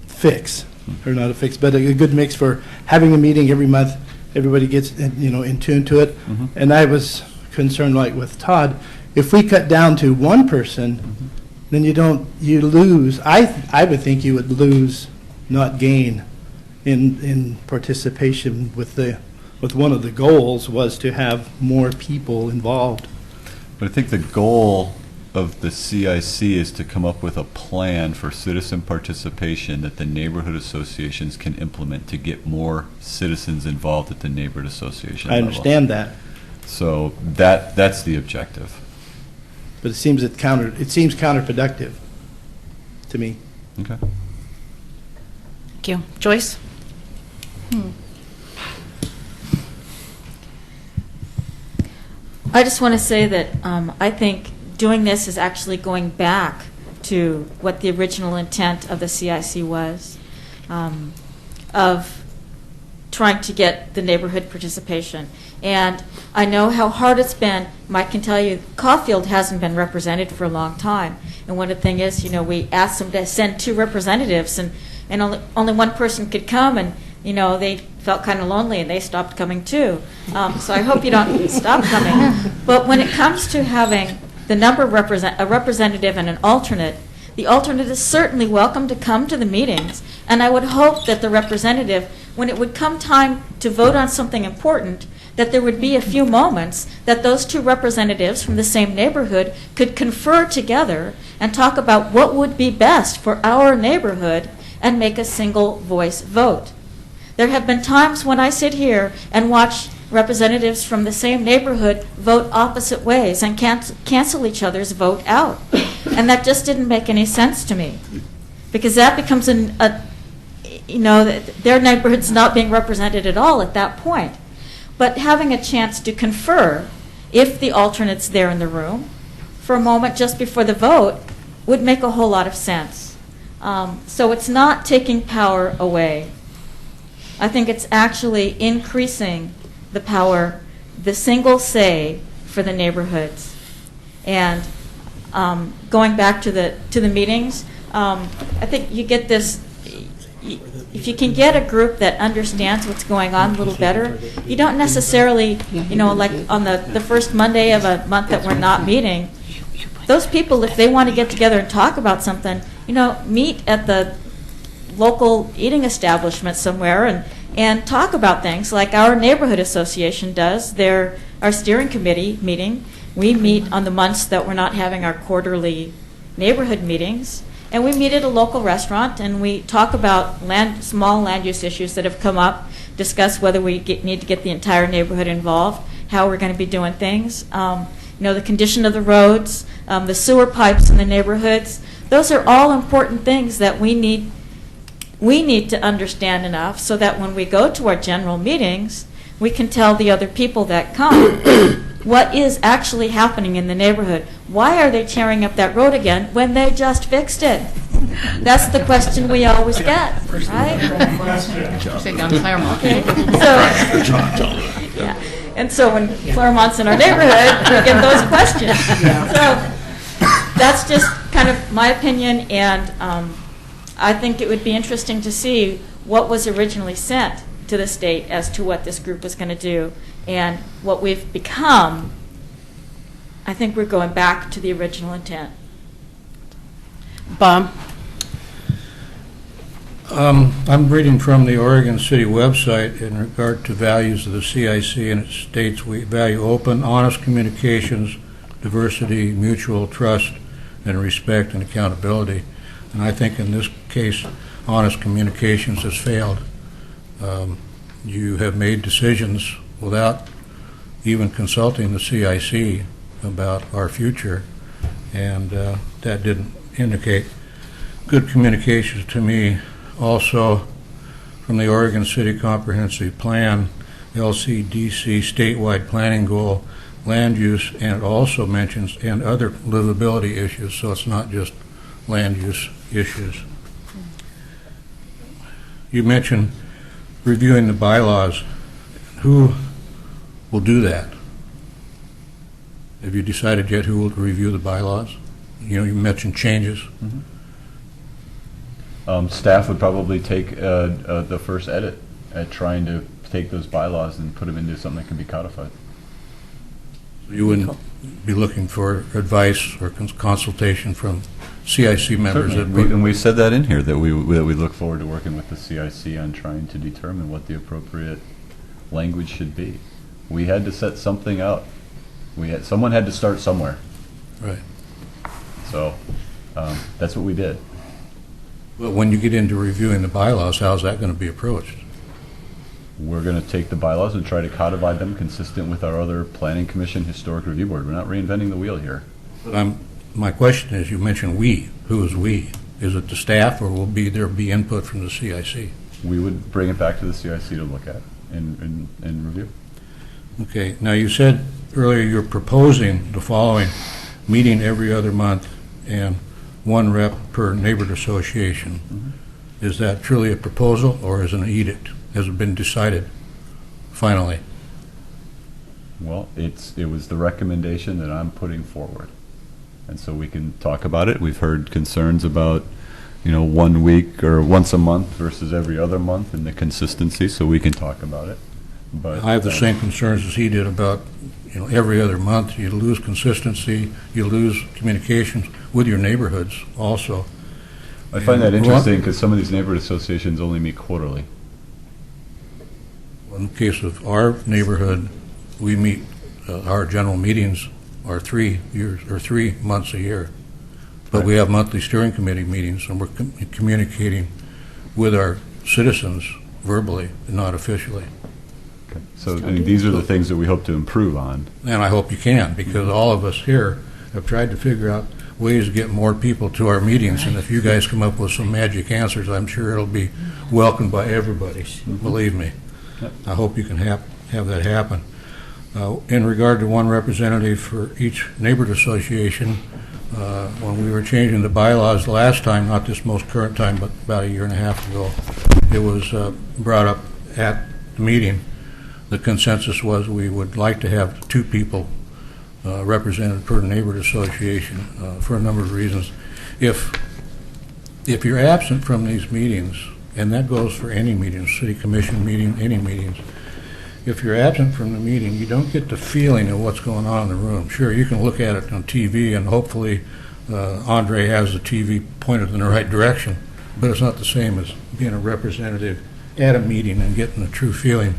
Q: fix, or not a fix, but a good mix for having a meeting every month. Everybody gets, in tune to it. And I was concerned, like with Todd, if we cut down to one person, then you lose. I would think you would lose, not gain, in participation with one of the goals was to have more people involved.
E: But I think the goal of the CIC is to come up with a plan for citizen participation that the neighborhood associations can implement to get more citizens involved at the neighborhood association
Q: I
E: level.
Q: understand that,
E: So that's the objective.
Q: but it seems counterproductive to me.
E: Okay.
A: Thank you. Joyce?
R: I just want to say that I think doing this is actually going back to what the original intent of the CIC was, of trying to get the neighborhood participation. And I know how hard it's been. Mike can tell you, Caulfield hasn't been represented for a long time. And one of the things is, we asked them to send 2 representatives, and only one person could come, and they felt kind of lonely and they stopped coming too. So I hope you don't stop coming. But when it comes to having the number a representative and an alternate, the alternate is certainly welcome to come to the meetings. And I would hope that the representative, when it would come time to vote on something important, that there would be a few moments that those 2 representatives from the same neighborhood could confer together and talk about what would be best for our neighborhood and make a single voice vote. There have been times when I sit here and watch representatives from the same neighborhood vote opposite ways and cancel each other's vote out. And that just didn't make any sense to me. Because that becomes their neighborhood's not being represented at all at that point. But having a chance to confer, if the alternate's there in the room, for a moment just before the vote, would make a whole lot of sense. So it's not taking power away. I think it's actually increasing the power, the single say for the neighborhoods. And going back to the meetings, I think you get this, if you can get a group that understands what's going on a little better, you don't necessarily, like on the first Monday of a month that we're not meeting, those people, if they want to get together and talk about something, meet at the local eating establishment somewhere and talk about things like our neighborhood association does. Our steering committee meeting, we meet on the months that we're not having our quarterly neighborhood meetings, and we meet at a local restaurant and we talk about small land use issues that have come up, discuss whether we need to get the entire neighborhood involved, how we're going to be doing things, the condition of the roads, the sewer pipes in the neighborhoods. Those are all important things that we need to understand enough so that when we go to our general meetings, we can tell the other people that come what is actually happening in the neighborhood. Why are they tearing up that road again when they just fixed it? That's the question we always get, right?
G: Say down Claremont.
R: Okay. Yeah. And so when Claremont's in our neighborhood, we get those questions. So that's just kind of my opinion, and I think it would be interesting to see what was originally sent to the state as to what this group was going to do. And what we've become, I think we're going back to the original intent.
A: Bob?
L: I'm reading from the Oregon City website in regard to values of the CIC, and it states we value open, honest communications, diversity, mutual trust, and respect and accountability. And I think in this case, honest communications has failed. You have made decisions without even consulting the CIC about our future, and that didn't indicate good communications to me. Also, from the Oregon City Comprehensive Plan, LCDC statewide planning goal, land use, and it also mentions and other livability issues, so it's not just land use issues. You mentioned reviewing the bylaws. Who will do that? Have you decided yet who will review the bylaws? You know, you mentioned changes.
E: Mm-hmm. Staff would probably take the first edit at trying to take those bylaws and put them into something that can be codified.
L: You wouldn't be looking for advice or consultation from CIC members?
E: And we said that in here, that we look forward to working with the CIC on trying to determine what the appropriate language should be. We had to set something up. Someone had to start somewhere.
L: Right.
E: So that's what we did.
L: Well, when you get into reviewing the bylaws, how is that going to be approached?
E: We're going to take the bylaws and try to codify them consistent with our other Planning Commission, Historic Review Board. We're not reinventing the wheel here.
L: But my question is, you mentioned we. Who is we? Is it the staff, or will there be input from the CIC?
E: We would bring it back to the CIC to look at and review.
L: Okay. Now, you said earlier you're proposing the following: meeting every other month and one rep per neighborhood association. Mm-hmm. Is that truly a proposal, or is it an edict? Has it been decided finally?
E: Well, it was the recommendation that I'm putting forward, and so we can talk about it. We've heard concerns about, 1 week or once a month versus every other month and the consistency, so we can talk about it. But
L: I have the same concerns as he did about, every other month. You lose consistency, you lose communications with your neighborhoods also.
E: I find that interesting because some of these neighborhood associations only meet quarterly.
L: In the case of our neighborhood, we meet, our general meetings are 3 months a year. But we have monthly steering committee meetings, and we're communicating with our citizens verbally and not officially.
E: Okay. So these are the things that we hope to improve on.
L: And I hope you can, because all of us here have tried to figure out ways to get more people to our meetings, and if you guys come up with some magic answers, I'm sure it'll be welcomed by everybody, believe me. I hope you can have that happen. In regard to one representative for each neighborhood association, when we were changing the bylaws last time, not this most current time, but about 1.5 years ago, it was brought up at the meeting. The consensus was we would like to have 2 people represented per neighborhood association for a number of reasons. If you're absent from these meetings, and that goes for any meeting, city commission meeting, any meetings, if you're absent from the meeting, you don't get the feeling of what's going on in the room. Sure, you can look at it on TV, and hopefully Andre has the TV pointed in the right direction, but it's not the same as being a representative at a meeting and getting the true feeling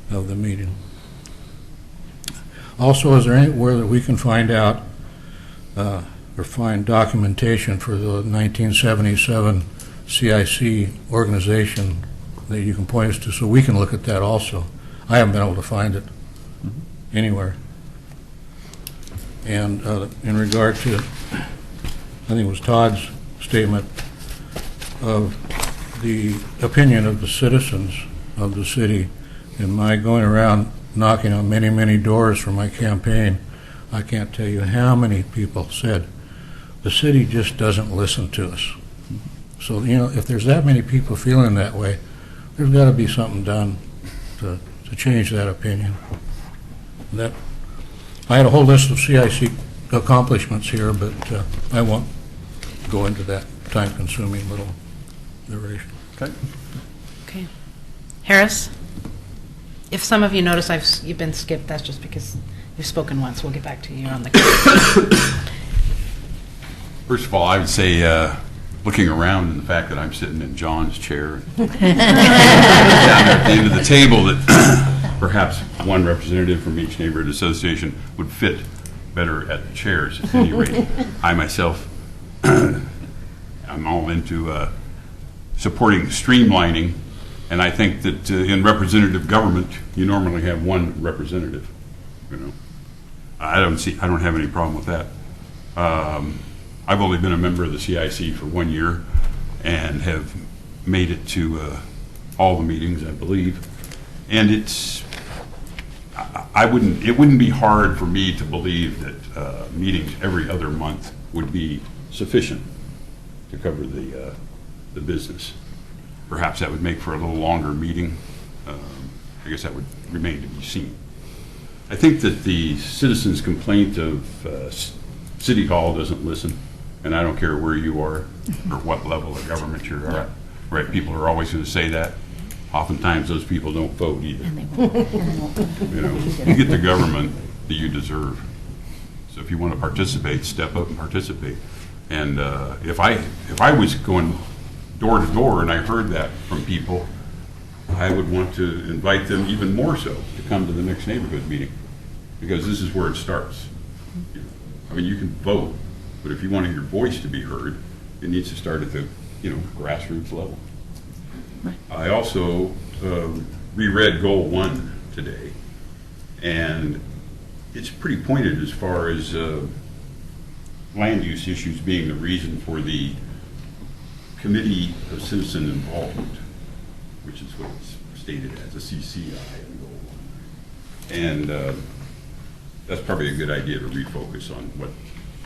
L: of the meeting. Also, is there anywhere that we can find out or find documentation for the 1977 CIC organization that you can point us to, so we can look at that also? I haven't been able to find it anywhere. And in regard to, I think it was Todd's statement of the opinion of the citizens of the city, and my going around knocking on many, many doors for my campaign, I can't tell you how many people said, the city just doesn't listen to us. So, if there's that many people feeling that way, there's got to be something done to change that opinion. I had a whole list of CIC accomplishments here, but I won't go into that time-consuming little narration.
E: Okay.
A: Okay. Harris? If some of you notice you've been skipped, that's just because you've spoken once. We'll get back to you on the.
S: First of all, I would say, looking around and the fact that I'm sitting in John's chair down there at the end of the table, that perhaps one representative from each neighborhood association would fit better at the chairs at any rate. I myself, I'm all into supporting streamlining, and I think that in representative government, you normally have one representative. You know, I don't have any problem with that. I've only been a member of the CIC for 1 year and have made it to all the meetings, I believe. And it wouldn't be hard for me to believe that meetings every other month would be sufficient to cover the business. Perhaps that would make for a little longer meeting. I guess that would remain to be seen. I think that the citizens' complaint of City Hall doesn't listen, and I don't care where you are or what level of government you're at. Right? People are always going to say that. Oftentimes, those people don't vote either. You know, you get the government that you deserve. So if you want to participate, step up and participate. And if I was going door to door and I heard that from people, I would want to invite them even more so to come to the next neighborhood meeting, because this is where it starts. I mean, you can vote, but if you want your voice to be heard, it needs to start at the grassroots level. Right. I also reread Goal 1 today, and it's pretty pointed as far as land use issues being the reason for the Committee of Citizen Involvement, which is what it's stated as, a CCI in Goal 1. And that's probably a good idea to refocus on what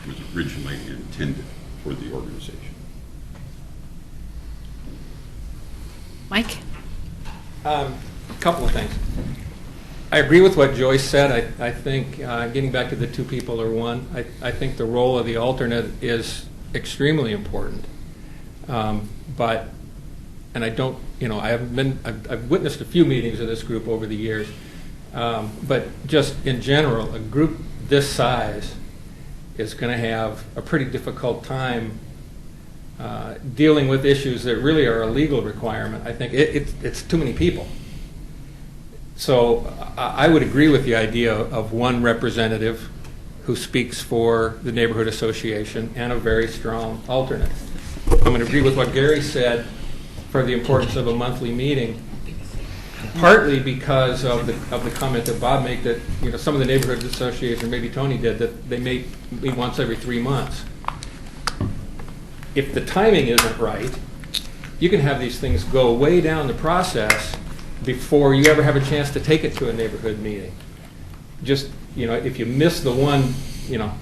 S: was originally intended for the organization.
A: Mike?
T: A couple of things. I agree with what Joyce said. I think, getting back to the two people or one, I think the role of the alternate is extremely important. But, and I don't, I've witnessed a few meetings of this group over the years, but just in general, a group this size is going to have a pretty difficult time dealing with issues that really are a legal requirement. I think it's too many people. So I would agree with the idea of one representative who speaks for the neighborhood association and a very strong alternate. I'm going to agree with what Gary said for the importance of a monthly meeting, partly because of the comment that Bob made that some of the neighborhood associations, maybe Tony did, that they meet once every 3 months. If the timing isn't right, you can have these things go way down the process before you ever have a chance to take it to a neighborhood meeting. Just, if you miss the one,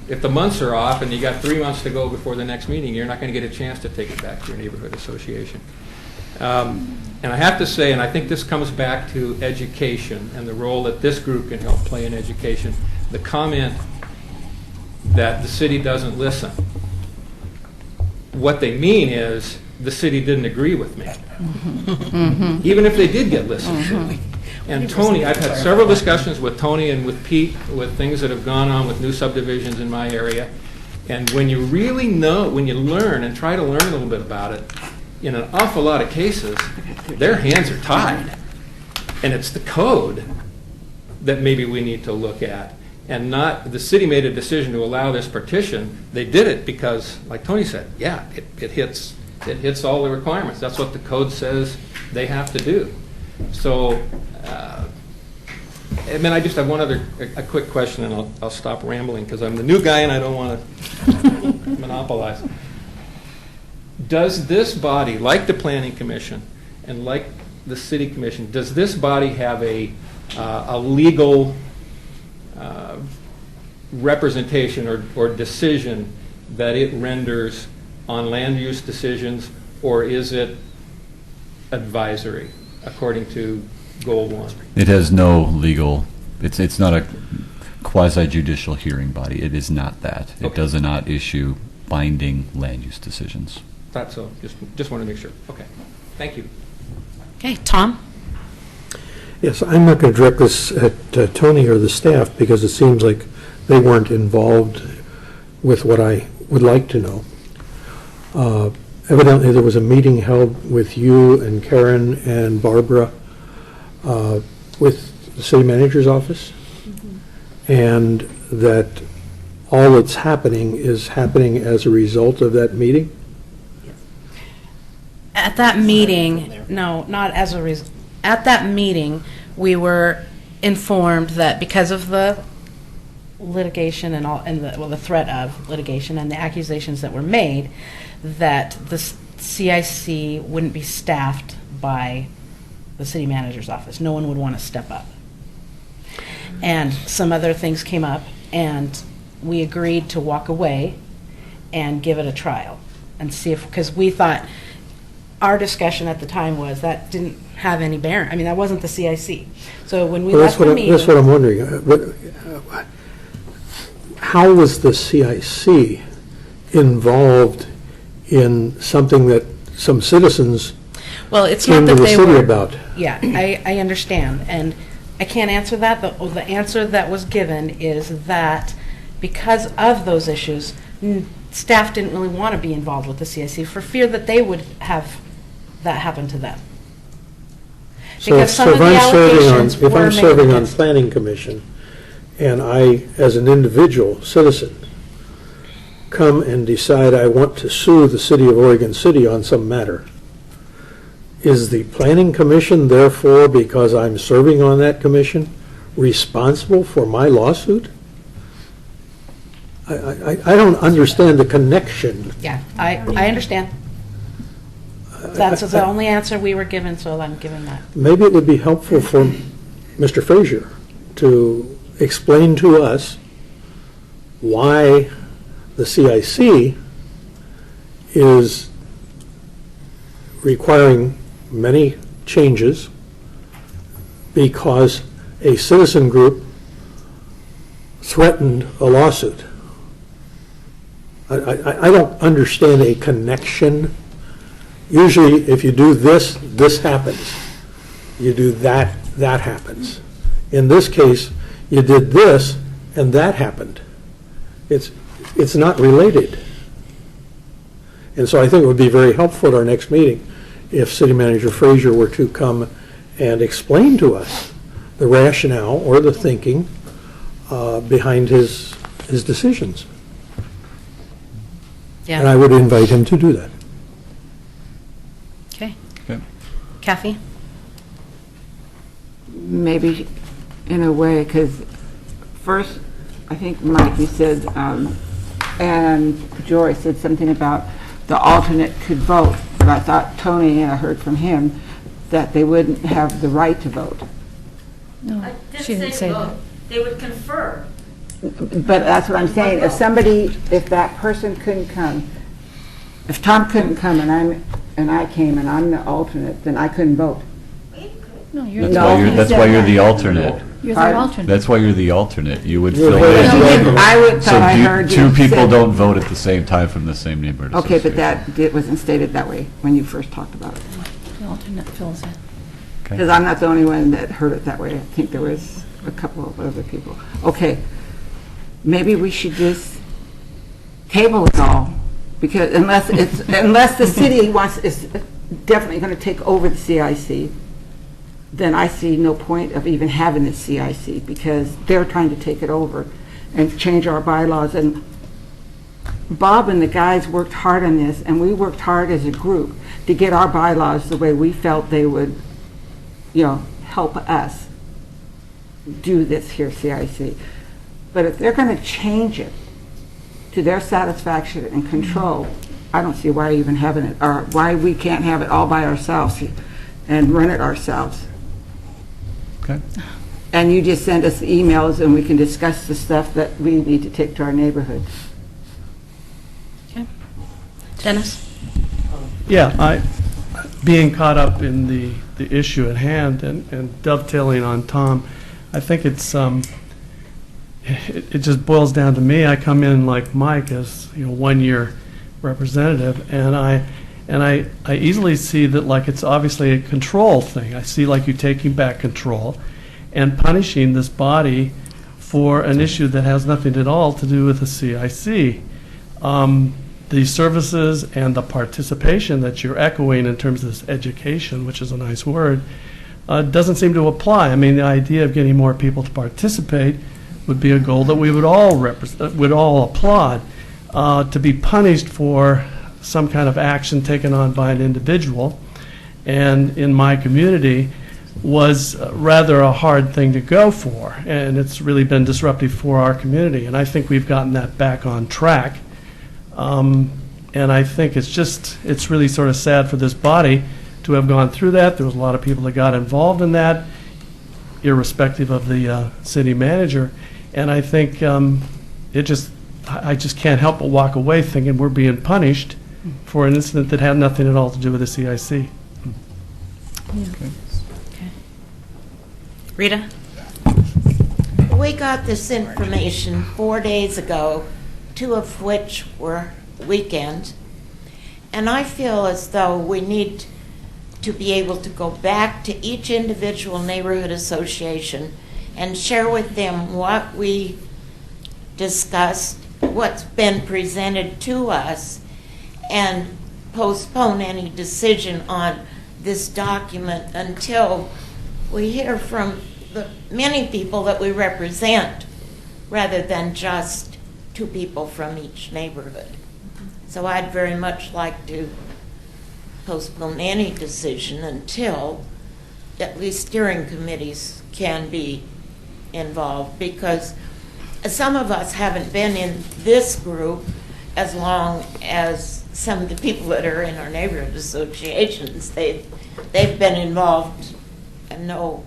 T: if the months are off and you got 3 months to go before the next meeting, you're not going to get a chance to take it back to your neighborhood association. And I have to say, and I think this comes back to education and the role that this group can help play in education, the comment that the city doesn't listen. What they mean is the city didn't agree with me, even if they did get listened to. And Tony, I've had several discussions with Tony and with Pete with things that have gone on with new subdivisions in my area. And when you really know, when you learn and try to learn a little bit about it, in an awful lot of cases, their hands are tied. And it's the code that maybe we need to look at. And not, the city made a decision to allow this partition. They did it because, like Tony said, yeah, it hits all the requirements. That's what the code says they have to do. So, and then I just have a quick question, and I'll stop rambling because I'm the new guy and I don't want to monopolize. Does this body, like the Planning Commission and like the City Commission, does this body have a legal representation or decision that it renders on land use decisions, or is it advisory according to Goal 1?
E: It has no legal, it's not a quasi-judicial hearing body. It is not that. It does not issue binding land use decisions.
T: Thought so. Just want to make sure. Okay. Thank you.
A: Okay, Tom?
N: Yes, I'm not going to direct this at Tony or the staff because it seems like they weren't involved with what I would like to know. Evidently, there was a meeting held with you and Karen and Barbara with the city manager's office, and that all that's happening is happening as a result of that meeting?
A: At that meeting, no, not as a result. At that meeting, we were informed that because of the litigation and the threat of litigation and the accusations that were made, that the CIC wouldn't be staffed by the city manager's office. No one would want to step up. And some other things came up, and we agreed to walk away and give it a trial and see if, because we thought, our discussion at the time was that didn't have any bearing. I mean, that wasn't the CIC. So when we left the meeting...
N: That's what I'm wondering. How was the CIC involved in something that some citizens came to the city about?
A: Yeah, I understand. And I can't answer that. The answer that was given is that because of those issues, staff didn't really want to be involved with the CIC for fear that they would have that happen to them. Because some of the allegations were made against them.
N: If I'm serving on Planning Commission, and I, as an individual citizen, come and decide I want to sue the city of Oregon City on some matter, is the Planning Commission, therefore, because I'm serving on that commission, responsible for my lawsuit? I don't understand the connection.
A: Yeah, I understand. That's the only answer we were given, so I'm giving that.
N: Maybe it would be helpful for Mr. Frazier to explain to us why the CIC is requiring many changes because a citizen group threatened a lawsuit. I don't understand a connection. Usually, if you do this, this happens. You do that, that happens. In this case, you did this, and that happened. It's not related. And so I think it would be very helpful at our next meeting if City Manager Frazier were to come and explain to us the rationale or the thinking behind his decisions.
A: Yeah.
N: And I would invite him to do that.
A: Okay. Kathy?
J: Maybe in a way, because first, I think Mike, you said, and Joy said something about the alternate could vote, but I thought Tony, and I heard from him, that they wouldn't have the right to vote.
G: No, she didn't say that.
R: They would confer.
J: But that's what I'm saying, if that person couldn't come, if Tom couldn't come and I came and I'm the alternate, then I couldn't vote.
G: No, you're
E: That's why you're the alternate.
G: You're the alternate.
E: That's why you're the alternate. You would
N: You're
E: fill
N: the
E: in.
J: I would thought I heard you
E: Two people
J: said-
E: don't vote at the same time from the same neighborhood
J: Okay, but
E: association.
J: that wasn't stated that way when you first talked about it.
G: The alternate fills in.
J: Because I'm not the only one that heard it that way. I think there was a couple of other people. Okay, maybe we should just table it all, because unless the city is definitely going to take over the CIC, then I see no point of even having the CIC, because they're trying to take it over and change our bylaws. And Bob and the guys worked hard on this, and we worked hard as a group to get our bylaws the way we felt they would, help us do this here, CIC. But if they're going to change it to their satisfaction and control, I don't see why even having it, or why we can't have it all by ourselves and run it ourselves.
E: Okay.
J: And you just send us the emails and we can discuss the stuff that we need to take to our neighborhood.
A: Okay. Dennis?
U: Yeah, being caught up in the issue at hand and dovetailing on Tom, I think it's it just boils down to me. I come in like Mike as 1 year representative, and And I easily see that like it's obviously a control thing. I see like you taking back control and punishing this body for an issue that has nothing at all to do with the CIC. The services and the participation that you're echoing in terms of this education, which is a nice word, doesn't seem to apply. I mean, the idea of getting more people to participate would be a goal that we would all applaud. To be punished for some kind of action taken on by an individual, and in my community, was rather a hard thing to go for, and it's really been disruptive for our community. And I think we've gotten that back on track. And I think it's really sort of sad for this body to have gone through that. There was a lot of people that got involved in that, irrespective of the city manager. And I think I just can't help but walk away thinking we're being punished for an incident that had nothing at all to do with the CIC.
A: Okay. Rita?
M: We got this information 4 days ago, 2 of which were weekends, and I feel as though we need to be able to go back to each individual neighborhood association and share with them what we discussed, what's been presented to us, and postpone any decision on this document until we hear from the many people that we represent, rather than just 2 people from each neighborhood. So I'd very much like to postpone any decision until at least steering committees can be involved, because some of us haven't been in this group as long as some of the people that are in our neighborhood associations. They've been involved and know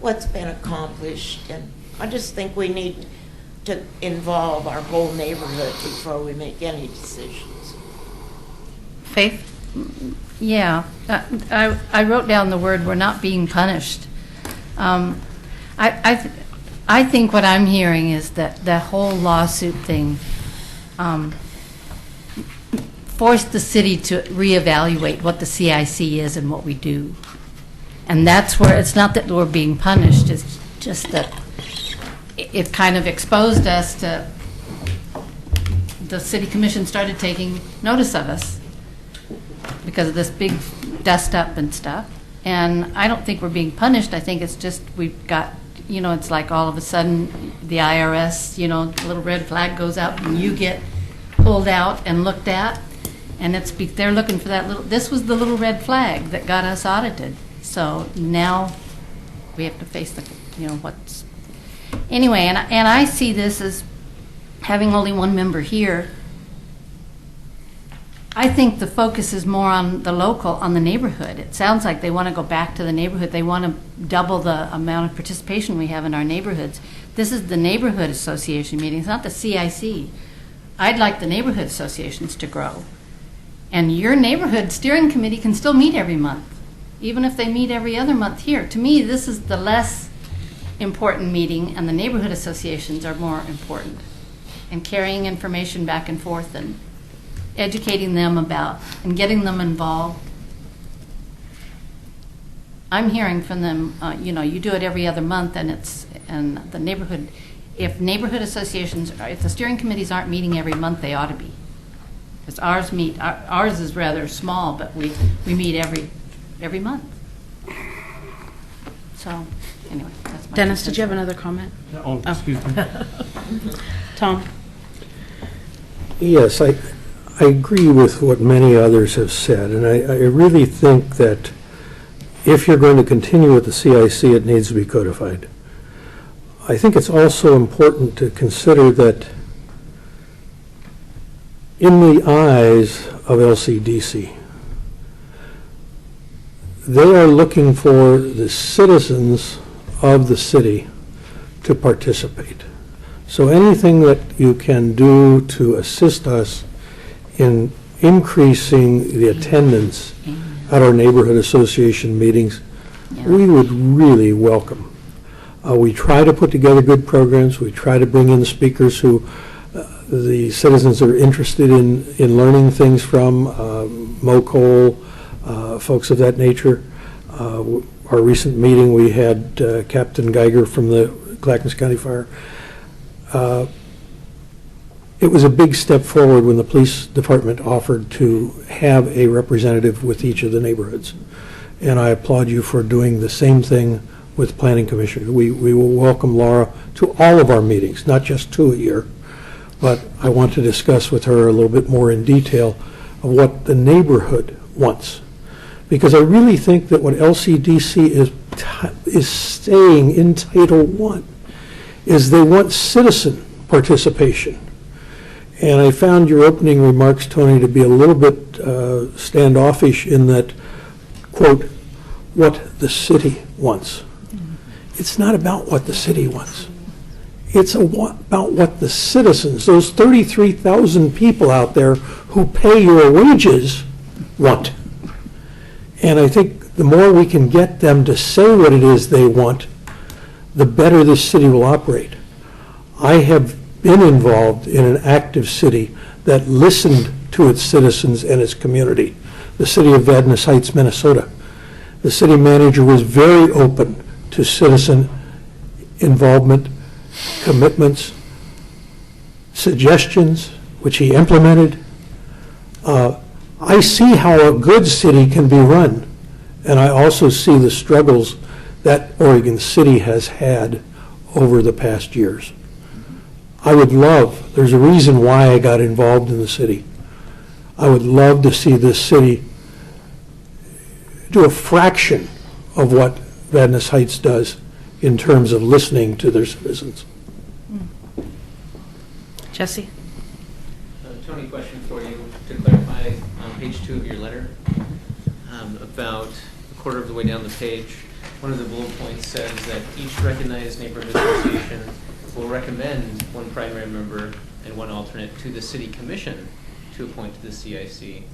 M: what's been accomplished, and I just think we need to involve our whole neighborhood before we make any decisions.
A: Faith?
G: Yeah, I wrote down the word, we're not being punished. I think what I'm hearing is that the whole lawsuit thing forced the city to reevaluate what the CIC is and what we do. And that's where, it's not that we're being punished, it's just that it kind of exposed us to, the city commission started taking notice of us because of this big dust up and stuff. And I don't think we're being punished. I think it's just we've got, it's like all of a sudden the IRS, the little red flag goes up and you get pulled out and looked at. And they're looking for that this was the little red flag that got us audited. So now we have to face what's. Anyway, and I see this as having only one member here. I think the focus is more on the local, on the neighborhood. It sounds like they want to go back to the neighborhood. They want to double the amount of participation we have in our neighborhoods. This is the neighborhood association meetings, not the CIC. I'd like the neighborhood associations to grow. And your neighborhood steering committee can still meet every month, even if they meet every other month here. To me, this is the less important meeting, and the neighborhood associations are more important. And carrying information back and forth and educating them about and getting them involved. I'm hearing from them, you do it every other month, and the neighborhood, if neighborhood associations, if the steering committees aren't meeting every month, they ought to be. Because ours is rather small, but we meet every month. So, anyway, that's my
A: Dennis, did you have another comment?
U: Oh, excuse me.
A: Tom?
N: Yes, I agree with what many others have said, and I really think that if you're going to continue with the CIC, it needs to be codified. I think it's also important to consider that in the eyes of LCDC, they are looking for the citizens of the city to participate. So anything that you can do to assist us in increasing the attendance at our neighborhood association meetings, we would really welcome. We try to put together good programs. We try to bring in speakers who the citizens are interested in learning things from, Mo Cole, folks of that nature. Our recent meeting, we had Captain Geiger from the Clackamas County Fire. It was a big step forward when the police department offered to have a representative with each of the neighborhoods. And I applaud you for doing the same thing with Planning Commission. We will welcome Laura to all of our meetings, not just 2 a year. But I want to discuss with her a little bit more in detail of what the neighborhood wants. Because I really think that what LCDC is saying in Title I is they want citizen participation. And I found your opening remarks, Tony, to be a little bit standoffish in that, quote, what the city wants. It's not about what the city wants. It's about what the citizens, those 33,000 people out there who pay your wages, want. And I think the more we can get them to say what it is they want, the better this city will operate. I have been involved in an active city that listened to its citizens and its community, the city of Vadnais Heights, Minnesota. The city manager was very open to citizen involvement, commitments, suggestions, which he implemented. I see how a good city can be run, and I also see the struggles that Oregon City has had over the past years. I would love, there's a reason why I got involved in the city. I would love to see this city do a fraction of what Vadnais Heights does in terms of listening to their citizens.
A: Jesse?
I: Tony, question for you to clarify on page 2 of your letter. About a quarter of the way down the page, one of the bullet points says that each recognized neighborhood association will recommend one primary member and one alternate to the city commission to appoint to the CIC.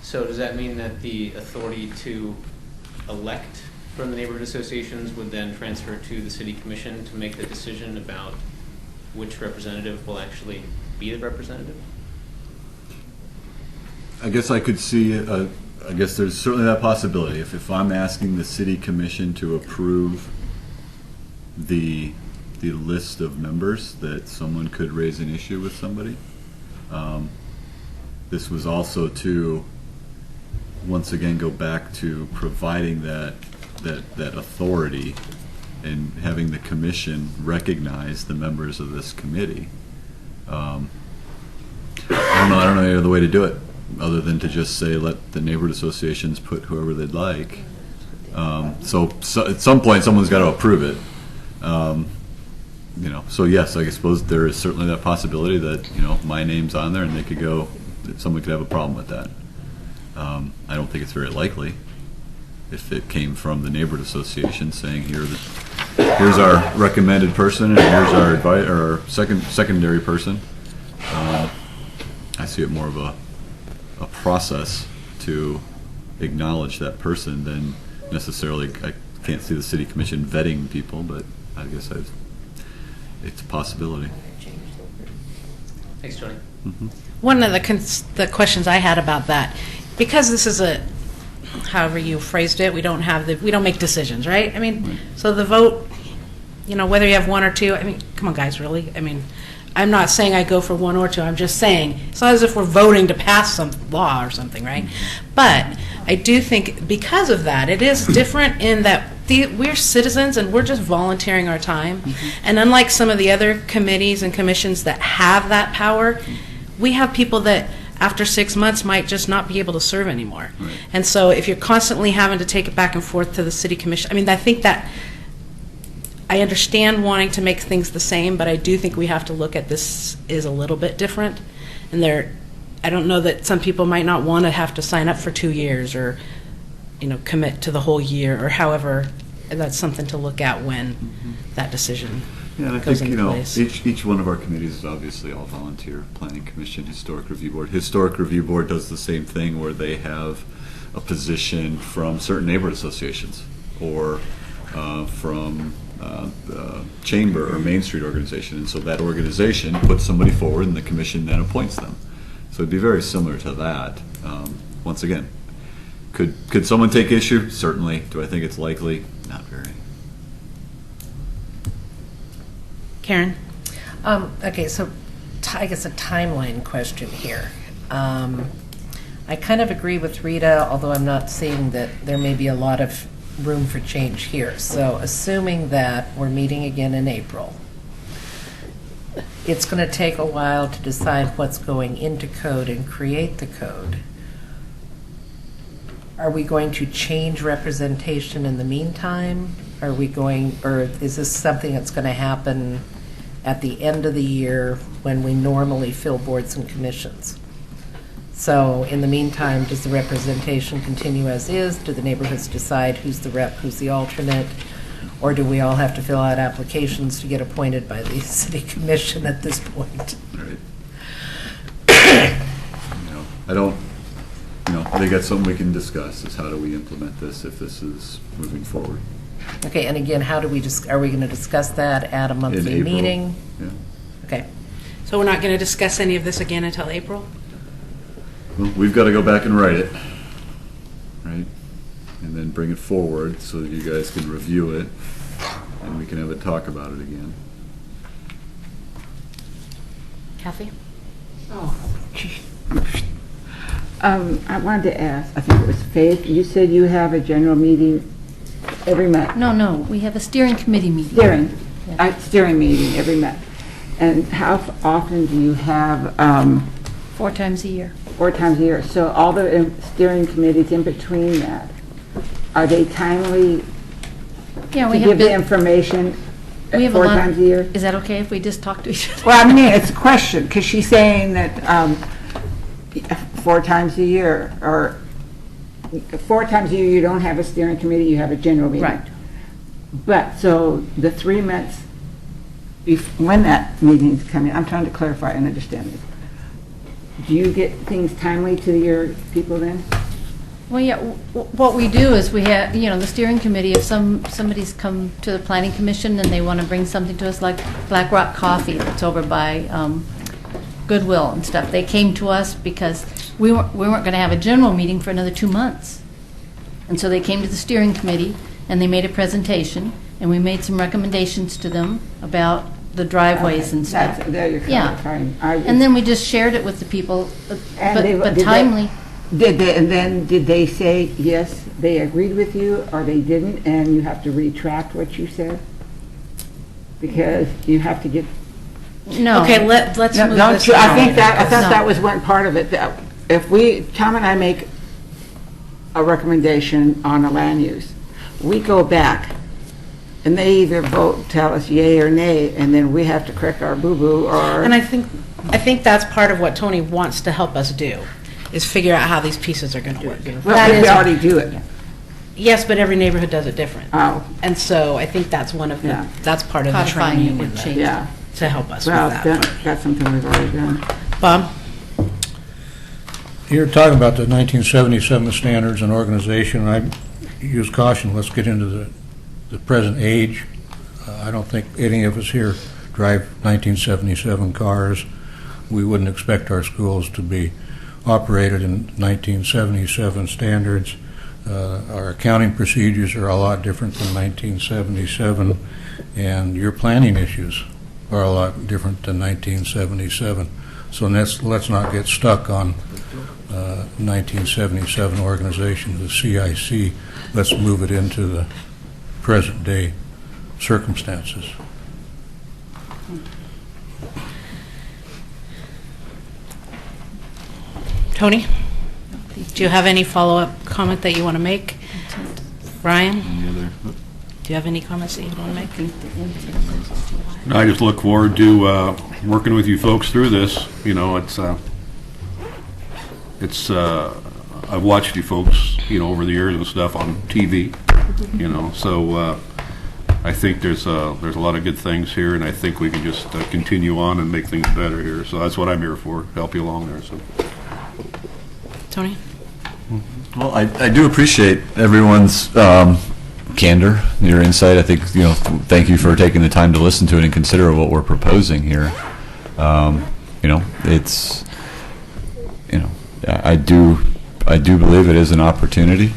I: So does that mean that the authority to elect from the neighborhood associations would then transfer to the city commission to make the decision about which representative will actually be the representative?
E: I guess I could see, I guess there's certainly that possibility. If I'm asking the city commission to approve the list of members, that someone could raise an issue with somebody. This was also to, once again, go back to providing that authority and having the commission recognize the members of this committee. I don't know any other way to do it other than to just say let the neighborhood associations put whoever they'd like. So at some point someone's got to approve it. So yes, I suppose there is certainly that possibility that my name's on there and they could go, that someone could have a problem with that. I don't think it's very likely if it came from the neighborhood association saying here's our recommended person and here's our secondary person. I see it more of a process to acknowledge that person than necessarily. I can't see the city commission vetting people, but I guess it's a possibility.
I: Thanks, Tony.
E: Mm-hmm.
A: One of the questions I had about that, because this is however you phrased it, we don't make decisions, right? I mean, so the vote, whether you have one or two, I mean, come on, guys, really? I mean, I'm not saying I go for one or two. I'm just saying it's not as if we're voting to pass some law or something, right? But I do think because of that, it is different in that we're citizens and we're just volunteering our time. And unlike some of the other committees and commissions that have that power, we have people that after 6 months might just not be able to serve anymore. Right. And so if you're constantly having to take it back and forth to the city commission, I mean, I think that I understand wanting to make things the same, but I do think we have to look at this is a little bit different. And I don't know that some people might not want to have to sign up for 2 years or, commit to the whole year or however. That's something to look at when that decision
E: and I
A: goes
E: think,
A: into place.
E: each one of our committees is obviously all volunteer. Planning Commission, Historic Review Board. Historic Review Board does the same thing where they have a position from certain neighborhood associations or from chamber or Main Street organization, and so that organization puts somebody forward, and the commission then appoints them. So it'd be very similar to that. Once again, could someone take issue? Certainly. Do I think it's likely? Not very.
A: Karen?
D: Okay, so I guess a timeline question here. I kind of agree with Rita, although I'm not seeing that there may be a lot of room for change here. So assuming that we're meeting again in April, it's going to take a while to decide what's going into code and create the code. Are we going to change representation in the meantime? Are we going, or is this something that's going to happen at the end of the year when we normally fill boards and commissions? So in the meantime, does the representation continue as is? Do the neighborhoods decide who's the rep, who's the alternate? Or do we all have to fill out applications to get appointed by the city commission at this point?
E: Right. I think that's something we can discuss, is how do we implement this if this is moving forward.
D: Okay, and again, how do we are we going to discuss that at a monthly
E: In April.
D: meeting?
E: Yeah.
D: Okay.
A: So we're not going to discuss any of this again until April?
E: Well, we've got to go back and write it, right? And then bring it forward so that you guys can review it, and we can have a talk about it again.
A: Kathy?
J: Oh, gee. I wanted to ask, I think it was Faith, you said you have a general meeting every month.
G: No, we have a steering committee meeting.
J: Steering meeting every month. And how often do you have?
G: 4 times a year.
J: 4 times a year. So all the steering committees in between that, are they timely
G: Yeah,
J: to give the information
G: we have
J: 4
G: a lot
J: times a year?
G: Is that okay if we just talk to each other?
J: Well, I mean, it's a question, because she's saying that 4 times a year, or 4 times a year you don't have a steering committee, you have a general meeting.
G: Right.
J: But, so the 3 months, when that meeting's coming, I'm trying to clarify and understand this. Do you get things timely to your people then?
G: Well, yeah, what we do is we have, the steering committee, if somebody's come to the planning commission and they want to bring something to us, like Black Rock Coffee that's over by Goodwill and stuff, they came to us because we weren't going to have a general meeting for another 2 months. And so they came to the steering committee and they made a presentation and we made some recommendations to them about the driveways and stuff.
J: There you're clarifying.
G: And then we just shared it with the people, but
J: Did
G: timely.
J: Did they say, yes, they agreed with you, or they didn't, and you have to retract what you said? Because you have to get...
G: No.
A: Okay, let's move this
J: I thought that was one part of it. That if Tom and I make a recommendation on a land use, we go back, and they either tell us yay or nay, and then we have to correct our boo-boo, or...
A: And I think that's part of what Tony wants to help us do, is figure out how these pieces are going to work.
J: Well, we already do it.
A: Yes, but every neighborhood does it different.
J: Oh.
A: And so I think that's one of the, that's part of the
G: Codifying
A: training
G: it
A: and
G: would change
A: to help us
J: Well,
A: with that.
J: that's something we've already done.
A: Bob?
L: You're talking about the 1977 standards and organization, and I use caution, let's get into the present age. I don't think any of us here drive 1977 cars. We wouldn't expect our schools to be operated in 1977 standards. Our accounting procedures are a lot different than 1977, and your planning issues are a lot different than 1977. So let's not get stuck on 1977 organization, the CIC. Let's move it into the present day circumstances.
A: Tony? Do you have any follow-up comment that you want to make? Brian? Do you have any comments that you want to make?
F: I just look forward to working with you folks through this. I've watched you folks, over the years and stuff on TV, so I think there's a lot of good things here, and I think we can just continue on and make things better here. So that's what I'm here for, help you along there. So,
A: Tony?
E: Well, I do appreciate everyone's candor, your insight. I think, thank you for taking the time to listen to it and consider what we're proposing here. It's, I do believe it is an opportunity.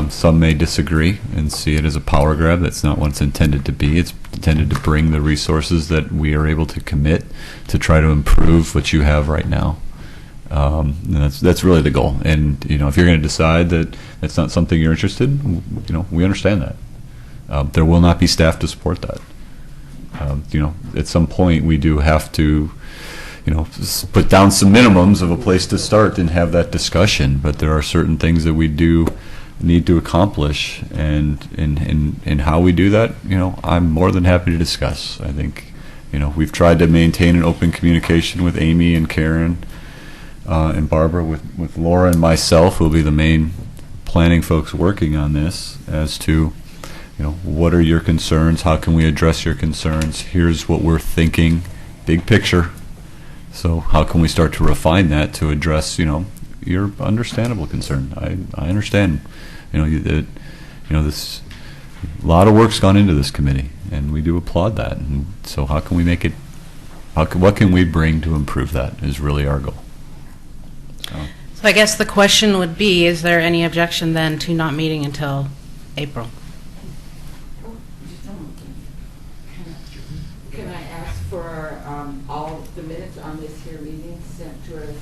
E: Some may disagree and see it as a power grab. That's not what it's intended to be. It's intended to bring the resources that we are able to commit to try to improve what you have right now. And that's really the goal. And if you're going to decide that that's not something you're interested in, we understand that. There will not be staff to support that. At some point we do have to put down some minimums of a place to start and have that discussion. But there are certain things that we do need to accomplish, and how we do that, I'm more than happy to discuss. I think, we've tried to maintain an open communication with Amy and Karen and Barbara, with Laura and myself, who will be the main planning folks working on this, as to, what are your concerns? How can we address your concerns? Here's what we're thinking, big picture. So how can we start to refine that to address, your understandable concern? I understand, this, a lot of work's gone into this committee, and we do applaud that. And so how can we make it, what can we bring to improve that is really our goal.
A: So I guess the question would be, is there any objection then to not meeting until April?
J: Can I ask for all the minutes on this here meeting sent to us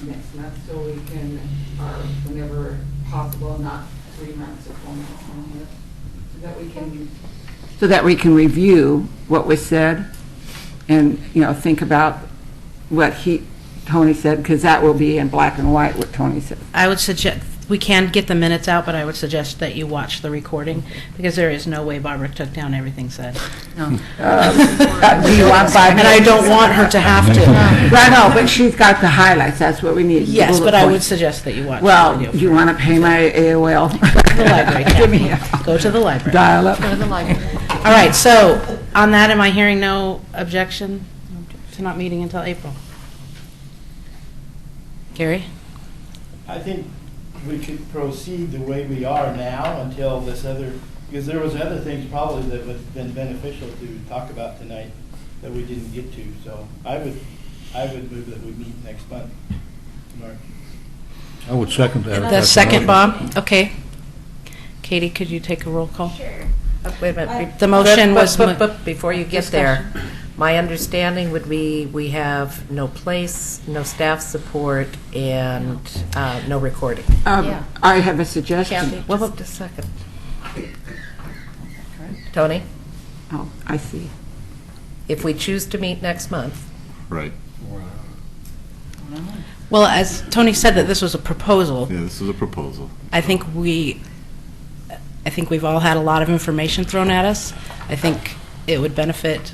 J: next month, so we can, or whenever possible, not 3 months or 4 months on this, so that we can review what was said and, think about what Tony said, because that will be in black and white what Tony said.
A: I would suggest, we can get the minutes out, but I would suggest that you watch the recording, because there is no way Barbara took down everything said.
J: No. Do you want 5 minutes?
A: And I don't want her to have to.
J: Right, no, but she's got the highlights, that's what we need.
A: Yes, but I would suggest that you watch
J: Well,
A: the video.
J: do you want to pay my AOL?
A: Go to the library,
J: Give me
A: Kathy. Go to the library.
J: Dial up.
G: Go to the library.
A: All right, so on that, am I hearing no objection to not meeting until April? Gary?
Q: I think we could proceed the way we are now until this other, because there was other things probably that would have been beneficial to talk about tonight that we didn't get to. So I would move that we meet next month. Mark.
L: I would second that.
A: The second, Bob? Okay. Katie, could you take a roll call?
D: Sure. Wait a minute.
A: The motion was
D: before you get there, my understanding would be we have no place, no staff support, and no recording.
J: I have a suggestion.
D: Kathy, just a second. Tony?
J: Oh, I see.
D: If we choose to meet next month.
E: Right.
A: Well, as Tony said, that this was a proposal.
E: Yeah, this is a proposal.
A: I think we've all had a lot of information thrown at us. I think it would benefit.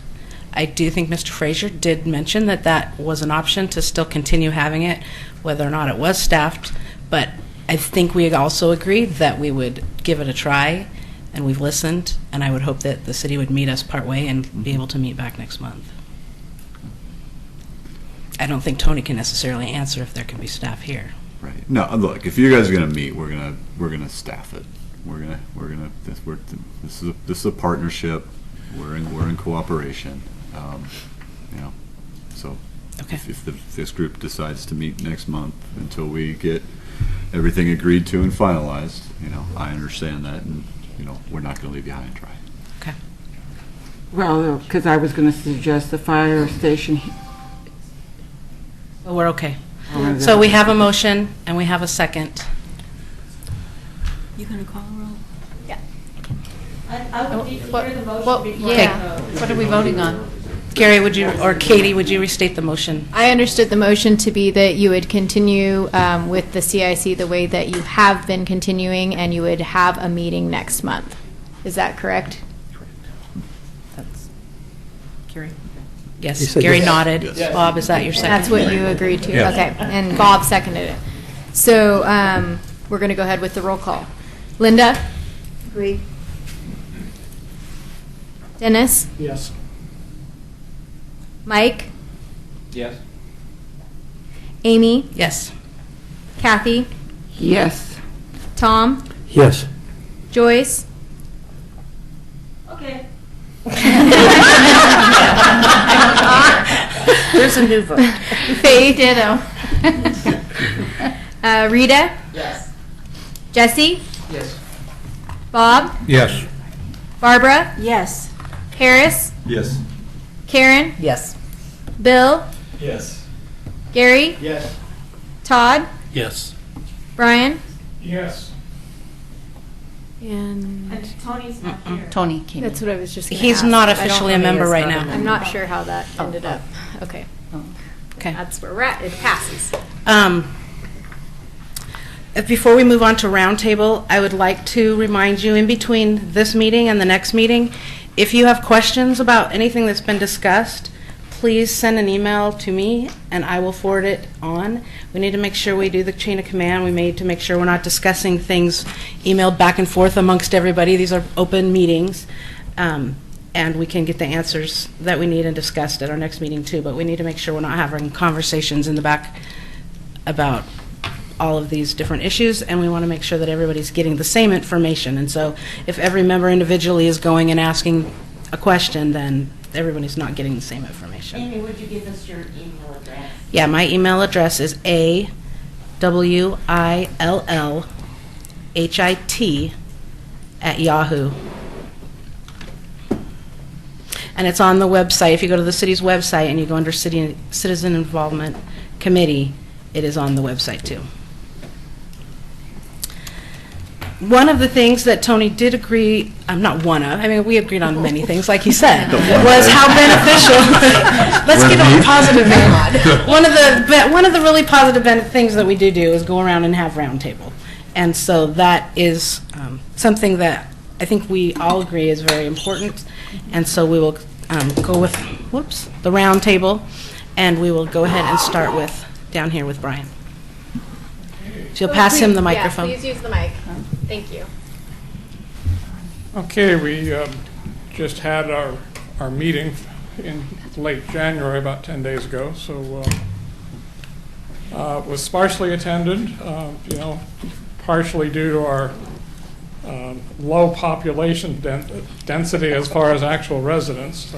A: I do think Mr. Frazier did mention that that was an option to still continue having it, whether or not it was staffed. But I think we also agreed that we would give it a try, and we've listened, and I would hope that the city would meet us partway and be able to meet back next month. I don't think Tony can necessarily answer if there can be staff here.
E: Right. No, look, if you guys are going to meet, we're gonna staff it. This is a partnership. We're in cooperation. So
A: okay.
E: If this group decides to meet next month until we get everything agreed to and finalized, I understand that, and we're not going to leave you high and dry.
A: Okay.
J: Well, because I was going to suggest the fire station.
A: Well, we're okay. So we have a motion and we have a second.
P: You going to call a roll?
R: Yeah. I would need to hear the motion
G: Well,
R: before
G: yeah.
R: I vote.
G: What are we voting on?
A: Gary, or Katie, would you restate the motion?
H: I understood the motion to be that you would continue with the CIC the way that you have been continuing, and you would have a meeting next month. Is that correct?
D: That's
A: Gary? Yes,
N: He said
A: Gary
N: yes.
A: nodded.
N: Yes.
A: Bob, is that your second?
H: That's what you agreed to?
L: Yes.
H: Okay, and Bob seconded it. So we're going to go ahead with the roll call. Linda?
C: Agree.
H: Dennis?
Q: Yes.
H: Mike?
T: Yes.
H: Amy?
A: Yes.
H: Kathy?
J: Yes.
H: Tom?
N: Yes.
H: Joyce?
R: Okay.
D: There's a new vote.
H: Faith? Ditto. Rita?
M: Yes.
H: Jesse?
T: Yes.
H: Bob?
L: Yes.
H: Barbara?
R: Yes.
H: Harris?
S: Yes.
H: Karen?
D: Yes.
H: Bill?
Q: Yes.
H: Gary?
Q: Yes.
H: Todd?
Q: Yes.
H: Brian?
K: Yes.
H: And
R: Tony's not here.
G: Tony came in.
H: that's what I was just gonna
A: He's
H: ask.
A: not
H: I don't
A: officially a
H: know.
A: member right
D: not a
A: now.
D: member.
H: I'm not sure how that ended up. Okay.
A: Okay.
H: That's where we're at. It passes.
A: Before we move on to roundtable, I would like to remind you, in between this meeting and the next meeting, if you have questions about anything that's been discussed, please send an email to me and I will forward it on. We need to make sure we do the chain of command. We need to make sure we're not discussing things emailed back and forth amongst everybody. These are open meetings. And we can get the answers that we need and discussed at our next meeting too, but we need to make sure we're not having conversations in the back about all of these different issues, and we want to make sure that everybody's getting the same information. And so if every member individually is going and asking a question, then everybody's not getting the same information.
M: Amy, would you give us your email address?
A: Yeah, my email address is awillhit@yahoo. And it's on the website. If you go to the city's website and you go under Citizen Involvement Committee, it is on the website too. One of the things that Tony did agree, we agreed on many things, like he said, was how beneficial. Let's get on a positive note. One of the really positive things that we do is go around and have roundtable. And so that is something that I think we all agree is very important. And so we will go with, the roundtable, and we will go ahead and start with, down here with Brian. So you'll pass him the microphone.
H: Yeah, please use the mic. Thank you.
K: Okay, we just had our meeting in late January, about 10 days ago, so it was sparsely attended, partially due to our low population density as far as actual residents.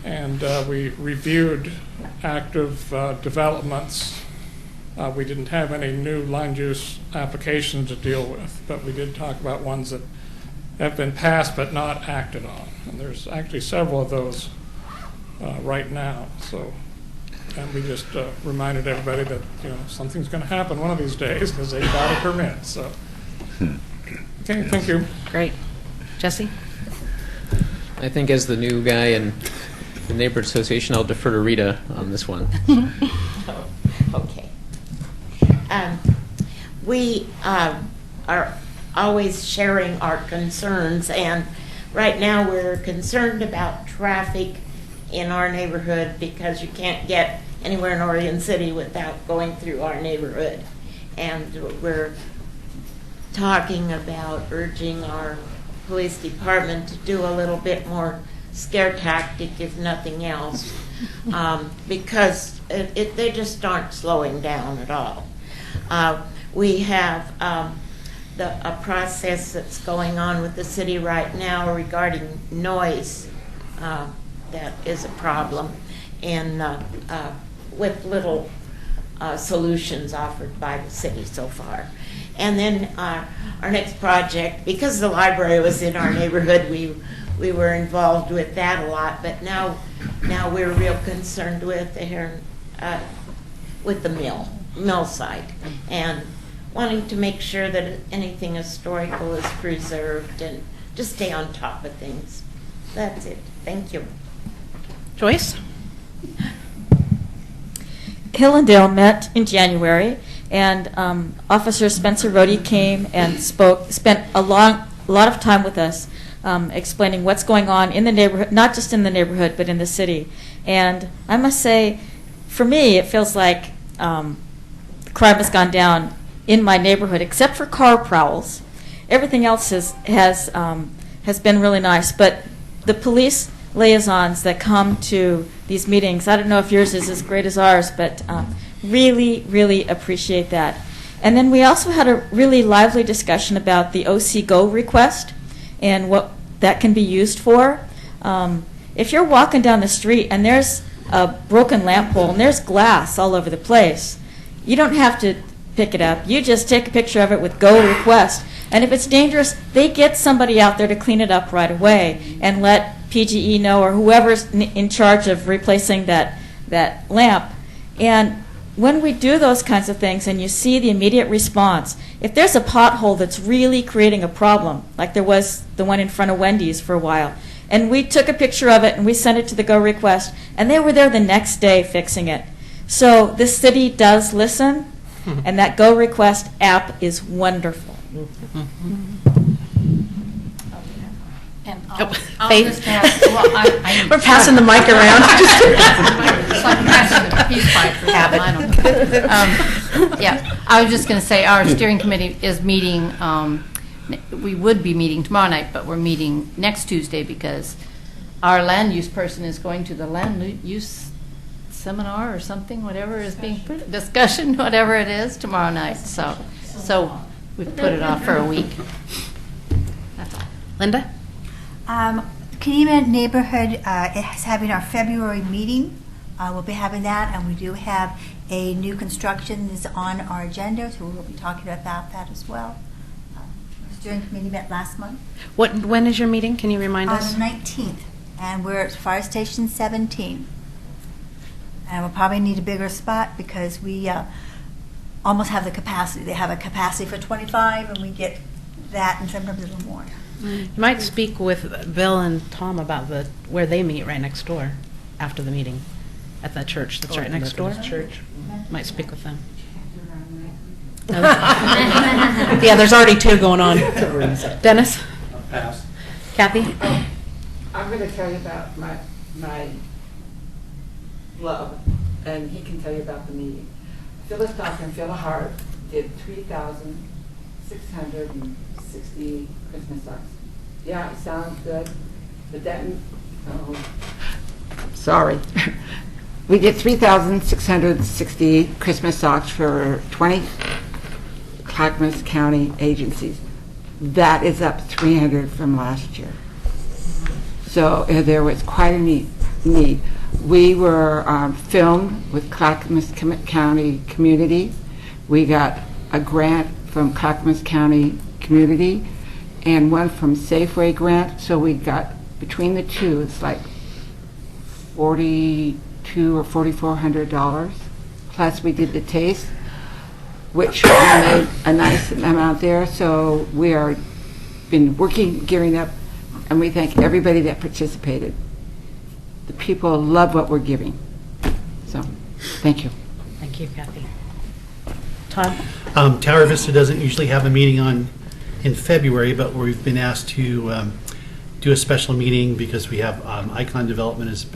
K: And we reviewed active developments. We didn't have any new land use applications to deal with, but we did talk about ones that have been passed but not acted on. And there's actually several of those right now. So, and we just reminded everybody that something's going to happen one of these days because they got a permit. So, okay, thank you.
A: Great, Jesse.
I: I think as the new guy in the neighborhood association, I'll defer to Rita on this one.
M: Okay. We are always sharing our concerns, and right now we're concerned about traffic in our neighborhood because you can't get anywhere in Oregon City without going through our neighborhood. And we're talking about urging our police department to do a little bit more scare tactic, if nothing else, because they just aren't slowing down at all. We have a process that's going on with the city right now regarding noise that is a problem, and with little solutions offered by the city so far. And then our next project, because the library was in our neighborhood, we were involved with that a lot, but now we're real concerned with the mill site, and wanting to make sure that anything historical is preserved and just stay on top of things. That's it. Thank you.
A: Joyce?
R: Hill and Dale met in January, and Officer Spencer Rohde came and spent a lot of time with us explaining what's going on in the neighborhood, not just in the neighborhood, but in the city. And I must say, for me, it feels like crime has gone down in my neighborhood, except for car prowls. Everything else has been really nice. But the police liaisons that come to these meetings, I don't know if yours is as great as ours, but really, really appreciate that. And then we also had a really lively discussion about the OC Go request and what that can be used for. If you're walking down the street and there's a broken lamp pole and there's glass all over the place, you don't have to pick it up. You just take a picture of it with Go Request. And if it's dangerous, they get somebody out there to clean it up right away and let PGE know, or whoever's in charge of replacing that lamp. And when we do those kinds of things and you see the immediate response, if there's a pothole that's really creating a problem, like there was the one in front of Wendy's for a while, and we took a picture of it and we sent it to the Go Request, and they were there the next day fixing it. So the city does listen, and that Go Request app is wonderful.
A: Faith? We're passing the mic around.
G: It's like passing the peace pipe for habit. Yeah, I was just going to say our steering committee is meeting. We would be meeting tomorrow night, but we're meeting next Tuesday because our land use person is going to the land use seminar or something, whatever is being discussion, whatever it is, tomorrow night. So we've put it off for a week. That's all.
A: Linda?
C: Kenema Neighborhood is having our February meeting. We'll be having that, and we do have a new construction is on our agenda, so we'll be talking about that as well. The steering committee met last month.
A: When is your meeting? Can you remind us?
C: On the 19th, and we're at Fire Station 17. And we'll probably need a bigger spot because we almost have the capacity. They have a capacity for 25, and we get that and sometimes a little more.
A: You might speak with Bill and Tom about where they meet right next door after the meeting at that church that's right next door. Church. Might speak with them. Yeah, there's already two going on. Dennis?
J: Pass.
A: Kathy?
J: I'm going to tell you about my love, and he can tell you about the meeting. Phyllis Tucker and Phil Hart did 3,660 Christmas socks. Yeah, it sounds good, but that, sorry. We did 3,660 Christmas socks for 20 Clackamas County agencies. That is up 300 from last year. So there was quite a need. We were filmed with Clackamas County Community. We got a grant from Clackamas County Community and one from Safeway grant. So we got, between the two, it's like $4,200 or $4,400. Plus we did the taste, which we made a nice amount there. So we are been working, gearing up, and we thank everybody that participated. The people love what we're giving. So, thank you.
A: Thank you, Kathy. Todd?
O: Tower Vista doesn't usually have a meeting in February, but we've been asked to do a special meeting because we have Icon Development is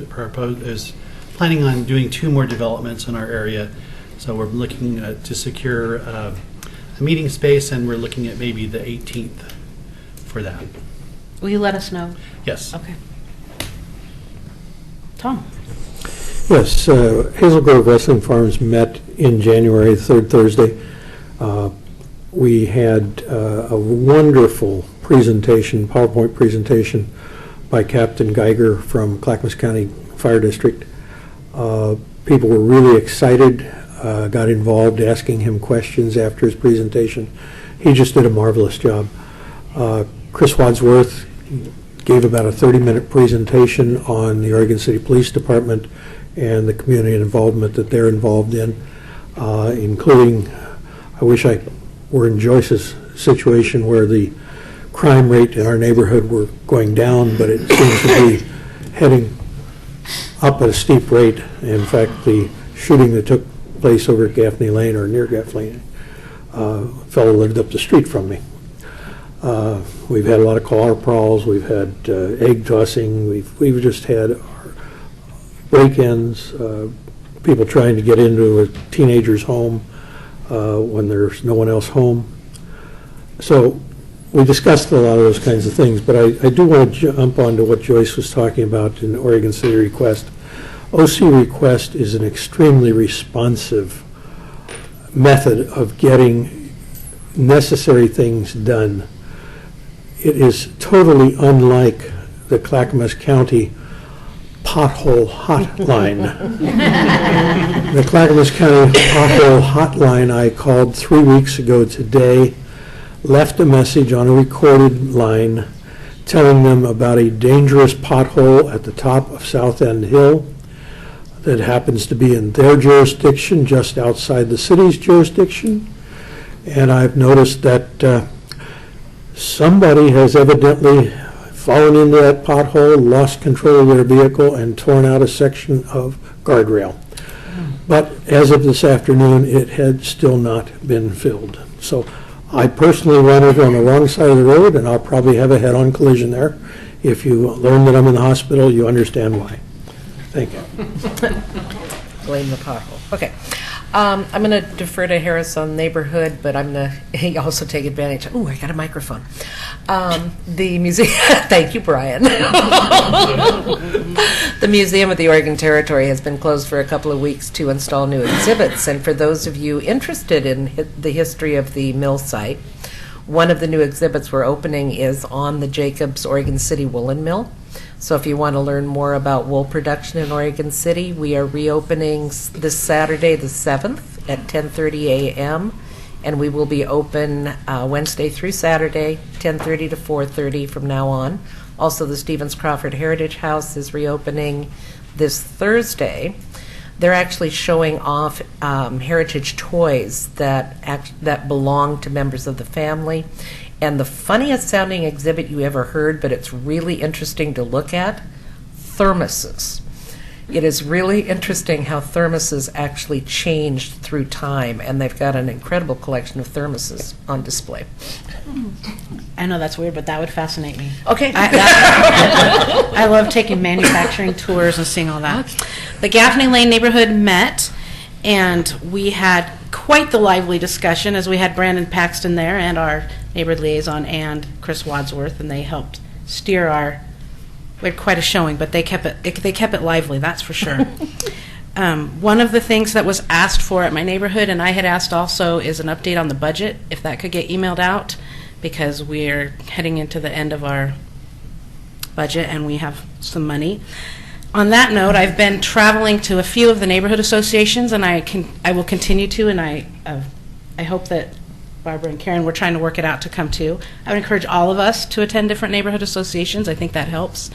O: planning on doing 2 more developments in our area. So we're looking to secure a meeting space, and we're looking at maybe the 18th for that.
A: Will you let us know?
O: Yes.
A: Okay. Tom?
N: Yes, Hazel Grove Wrestling Farms met in January, the third Thursday. We had a wonderful presentation, PowerPoint presentation by Captain Geiger from Clackamas County Fire District. People were really excited, got involved asking him questions after his presentation. He just did a marvelous job. Chris Wadsworth gave about a 30-minute presentation on the Oregon City Police Department and the community involvement that they're involved in, including, I wish I were in Joyce's situation where the crime rate in our neighborhood were going down, but it seems to be heading up at a steep rate. In fact, the shooting that took place over at Gaffney Lane, or near Gaffney Lane, a fellow lived up the street from me. We've had a lot of car prowls, we've had egg tossing, we've just had break-ins, people trying to get into a teenager's home when there's no one else home. So we discussed a lot of those kinds of things, but I do want to jump onto what Joyce was talking about in Oregon City Request. OC Request is an extremely responsive method of getting necessary things done. It is totally unlike the Clackamas County pothole hotline. The Clackamas County pothole hotline I called 3 weeks ago today, left a message on a recorded line telling them about a dangerous pothole at the top of South End Hill that happens to be in their jurisdiction, just outside the city's jurisdiction. And I've noticed that somebody has evidently fallen into that pothole, lost control of their vehicle, and torn out a section of guardrail. But as of this afternoon, it had still not been filled. So I personally ran over on the wrong side of the road, and I'll probably have a head-on collision there. If you learn that I'm in the hospital, you understand why. Thank you.
D: Blame the pothole. Okay. I'm going to defer to Harris on neighborhood, but I'm going to also take advantage. Oh, I got a microphone. The museum. Thank you, Brian. The Museum of the Oregon Territory has been closed for a couple of weeks to install new exhibits. And for those of you interested in the history of the mill site, one of the new exhibits we're opening is on the Jacobs Oregon City Woolen Mill. So if you want to learn more about wool production in Oregon City, we are reopening this Saturday, the 7th, at 10:30 a.m., and we will be open Wednesday through Saturday, 10:30 to 4:30 from now on. Also, the Stevens Crawford Heritage House is reopening this Thursday. They're actually showing off heritage toys that belong to members of the family. And the funniest sounding exhibit you ever heard, but it's really interesting to look at, thermoses. It is really interesting how thermoses actually changed through time, and they've got an incredible collection of thermoses on display.
A: I know that's weird, but that would fascinate me.
D: Okay.
A: I love taking manufacturing tours and seeing all that. The Gaffney Lane neighborhood met, and we had quite the lively discussion as we had Brandon Paxton there and our neighborhood liaison and Chris Wadsworth, and they helped steer we had quite a showing, but they kept it lively, that's for sure. One of the things that was asked for at my neighborhood, and I had asked also, is an update on the budget, if that could get emailed out, because we're heading into the end of our budget and we have some money. On that note, I've been traveling to a few of the neighborhood associations, and I will continue to, and I hope that Barbara and Karen, we're trying to work it out to come to. I would encourage all of us to attend different neighborhood associations. I think that helps.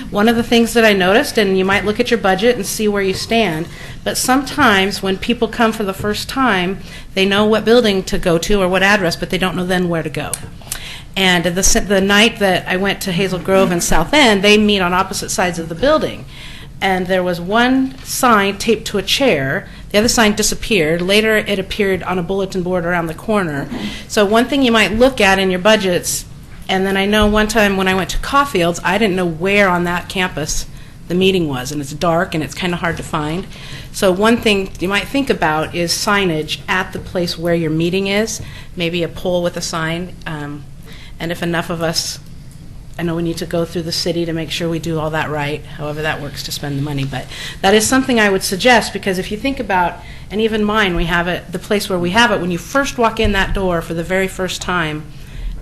A: One of the things that I noticed, and you might look at your budget and see where you stand, but sometimes when people come for the first time, they know what building to go to or what address, but they don't know then where to go. And the night that I went to Hazel Grove and South End, they meet on opposite sides of the building. And there was one sign taped to a chair. The other sign disappeared. Later, it appeared on a bulletin board around the corner. So one thing you might look at in your budgets, and then I know one time when I went to Caulfield's, I didn't know where on that campus the meeting was, and it's dark and it's kind of hard to find. So one thing you might think about is signage at the place where your meeting is, maybe a pole with a sign. And if enough of us, I know we need to go through the city to make sure we do all that right, however that works to spend the money, but that is something I would suggest, because if you think about, and even mine, we have it, the place where we have it, when you first walk in that door for the very first time,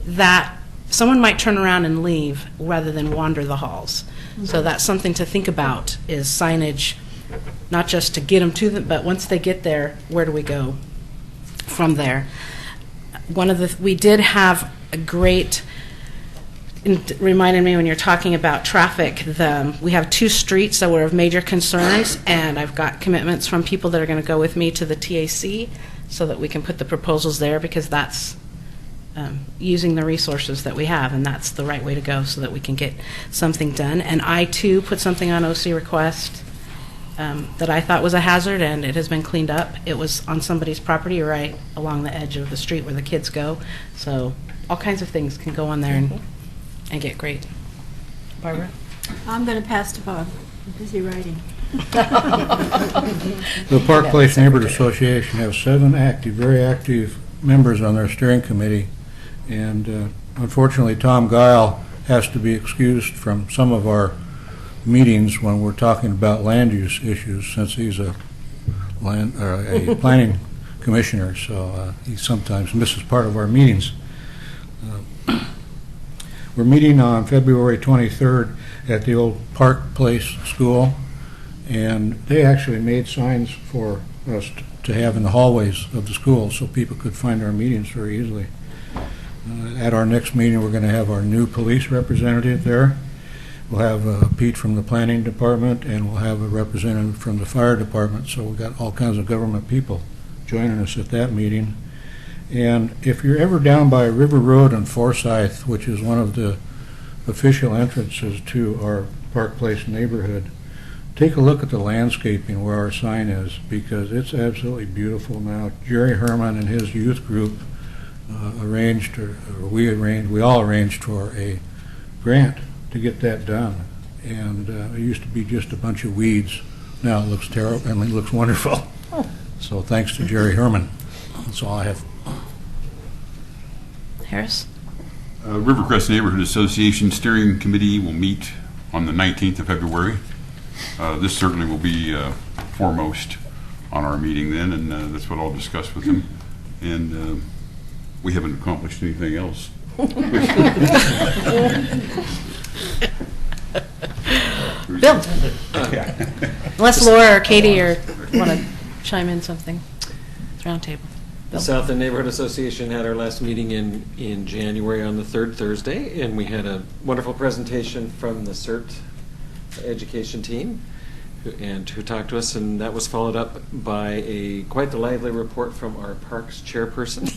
A: that someone might turn around and leave rather than wander the halls. So that's something to think about, is signage, not just to get them to them, but once they get there, where do we go from there? We did have a great, it reminded me when you're talking about traffic, we have 2 streets that were of major concerns, and I've got commitments from people that are going to go with me to the TAC so that we can put the proposals there, because that's using the resources that we have, and that's the right way to go so that we can get something done. And I, too, put something on OC request that I thought was a hazard, and it has been cleaned up. It was on somebody's property right along the edge of the street where the kids go. So all kinds of things can go on there and get great. Barbara?
C: I'm going to pass to Bob. I'm busy writing.
L: The Park Place Neighborhood Association has 7 very active members on their steering committee, and unfortunately Tom Guile has to be excused from some of our meetings when we're talking about land use issues, since he's a planning commissioner, so he sometimes misses part of our meetings. We're meeting on February 23rd at the old Park Place School, and they actually made signs for us to have in the hallways of the school so people could find our meetings very easily. At our next meeting, we're going to have our new police representative there. We'll have Pete from the planning department, and we'll have a representative from the fire department, so we've got all kinds of government people joining us at that meeting. And if you're ever down by River Road and Forsyth, which is one of the official entrances to our Park Place neighborhood, take a look at the landscaping where our sign is, because it's absolutely beautiful now. Jerry Herman and his youth group we all arranged for a grant to get that done. And it used to be just a bunch of weeds. Now it looks terrible, and it looks wonderful. So thanks to Jerry Herman. That's all I have.
A: Harris?
S: Rivercrest Neighborhood Association Steering Committee will meet on the 19th of February. This certainly will be foremost on our meeting then, and that's what I'll discuss with them. And we haven't accomplished anything else.
A: Bill? Unless Laura or Katie want to chime in something. It's round table.
B: The South End Neighborhood Association had our last meeting in January on the third Thursday, and we had a wonderful presentation from the CERT education team who talked to us, and that was followed up by a quite the lively report from our parks chairperson.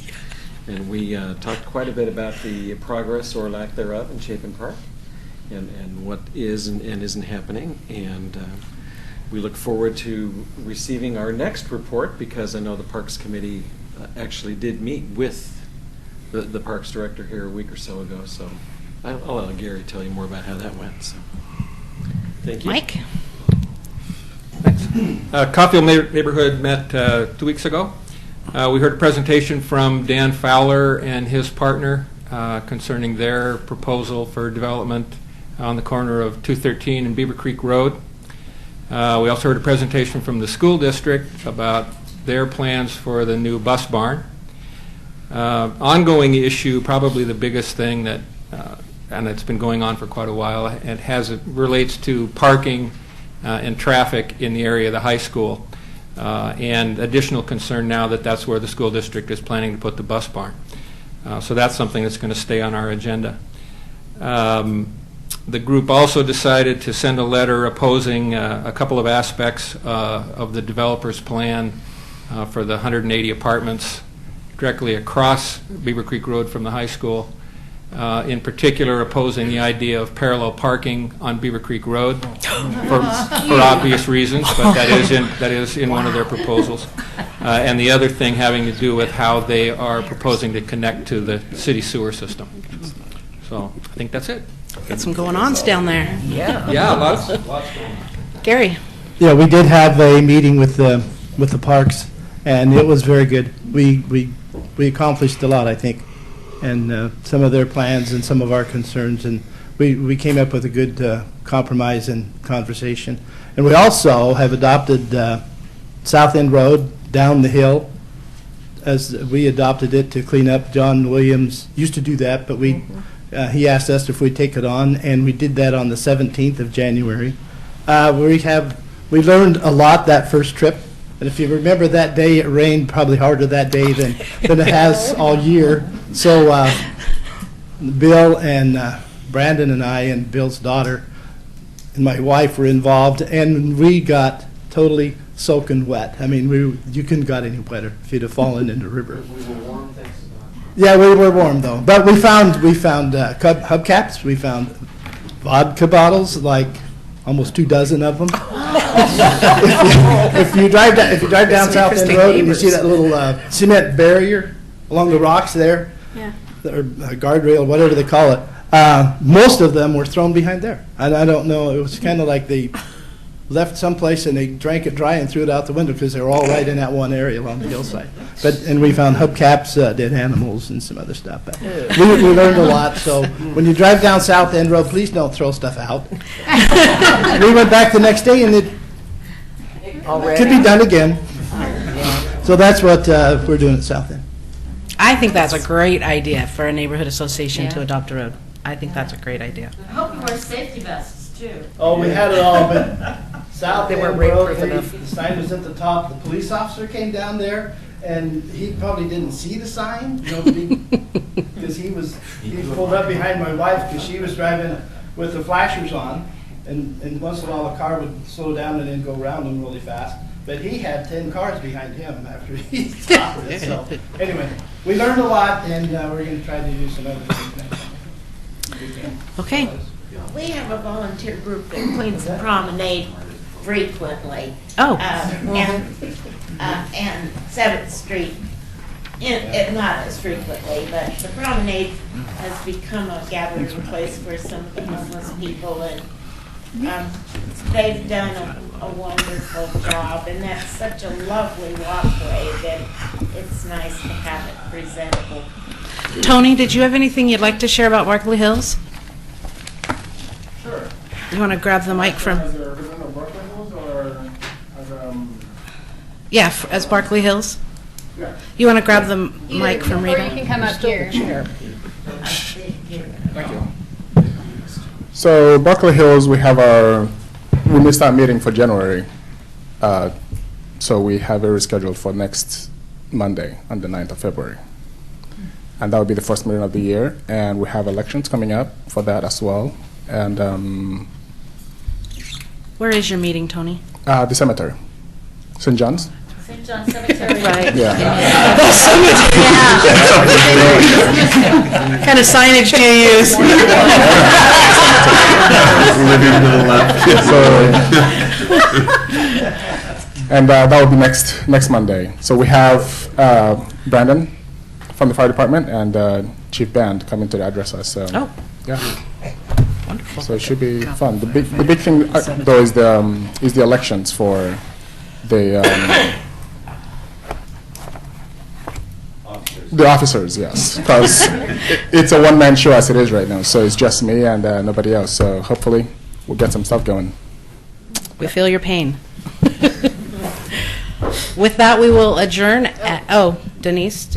B: And we talked quite a bit about the progress or lack thereof in Chapin Park and what is and isn't happening. And we look forward to receiving our next report, because I know the Parks Committee actually did meet with the Parks Director here a week or so ago. So I'll let Gary tell you more about how that went. So thank you.
A: Mike?
T: Thanks. Caulfield Neighborhood met 2 weeks ago. We heard a presentation from Dan Fowler and his partner concerning their proposal for development on the corner of 213 and Beaver Creek Road. We also heard a presentation from the school district about their plans for the new bus barn. Ongoing issue, probably the biggest thing that, and it's been going on for quite a while, it relates to parking and traffic in the area of the high school. And additional concern now that that's where the school district is planning to put the bus barn. So that's something that's going to stay on our agenda. The group also decided to send a letter opposing a couple of aspects of the developer's plan for the 180 apartments directly across Beaver Creek Road from the high school. In particular, opposing the idea of parallel parking on Beaver Creek Road for obvious reasons, but that is in one of their proposals. And the other thing having to do with how they are proposing to connect to the city sewer system. So I think that's it.
A: Got some going-ons down there.
T: Yeah, lots going on.
A: Gary?
Q: Yeah, we did have a meeting with the parks, and it was very good. We accomplished a lot, I think, and some of their plans and some of our concerns, and we came up with a good compromise and conversation. And we also have adopted South End Road down the hill, as we adopted it to clean up. John Williams used to do that, but he asked us if we'd take it on, and we did that on the 17th of January. We learned a lot that first trip, and if you remember that day, it rained probably harder that day than it has all year. So Bill and Brandon and I and Bill's daughter and my wife were involved, and we got totally soaking wet. I mean, you couldn't got any wetter if you'd have fallen in the river.
B: We were warm, thanks.
Q: Yeah, we were warm though. But we found hubcaps. We found vodka bottles, like almost 24 of them. if you drive down South End Road and you see that little cement barrier along the rocks there, or guardrail, whatever they call it, most of them were thrown behind there. And I don't know. It was kind of like they left someplace and they drank it dry and threw it out the window because they were all right in that one area along the hillside. And we found hubcaps, dead animals, and some other stuff. But we learned a lot. So when you drive down South End Road, please don't throw stuff out. We went back the next day and it could be done again. So that's what we're doing at South End.
A: I think that's a great idea for a neighborhood association to
R: Yeah.
A: adopt a road. I think that's a great idea.
R: I hope you wear safety vests, too.
Q: Oh, we had it all, but South
D: They
Q: End
D: weren't
Q: broke,
D: rainproof enough.
Q: the sign was at the top, the police officer came down there, and he probably didn't see the sign, because he pulled up behind my wife, because she was driving with the flashers on, and once in a while the car would slow down and then go around him really fast. But he had 10 cars behind him after he stopped it. So anyway, we learned a lot, and we're going to try to do some other things next time.
A: Okay.
M: We have a volunteer group that cleans the promenade frequently.
A: Oh.
M: And 7th Street, not as frequently, but the promenade has become a gathering place for some of the homeless people, and they've done a wonderful job, and that's such a lovely walkway that it's nice to have it presentable.
A: Tony, did you have anything you'd like to share about Barkley Hills?
U: Sure.
A: You want to grab the mic from?
U: As a representative of Barkley Hills or as
A: Yeah, as Barkley Hills.
U: Yeah.
A: You want to grab the mic from Rita?
H: Or you can come up here.
U: Thank you. So Barkley Hills, we missed our meeting for January. So we have it rescheduled for next Monday on the 9th of February. And that would be the first meeting of the year. And we have elections coming up for that as well. And
A: Where is your meeting, Tony?
U: the cemetery, St. John's.
R: St. John Cemetery.
A: Right.
U: Yeah.
A: What kind of signage do you use?
U: And that will be next Monday. So we have Brandon from the fire department and Chief Band coming to address us. So yeah. Wonderful. So it should be fun. The big thing though is the elections for the officers, yes, because it's a one-man show as it is right now. So it's just me and nobody else. So hopefully we'll get some stuff going.
A: We feel your pain. With that, we will adjourn. Denise,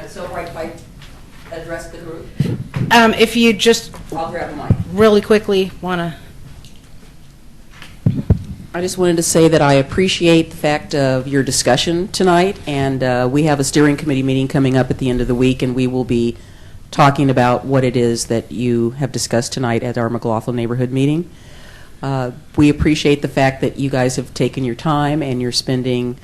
V: So if I address the group,
A: if you just
V: I'll grab a mic.
A: really quickly want to.
V: I just wanted to say that I appreciate the fact of your discussion tonight, and we have a steering committee meeting coming up at the end of the week, and we will be talking about what it is that you have discussed tonight at our McLaughlin neighborhood meeting. We appreciate the fact that you guys have taken your time and you're spending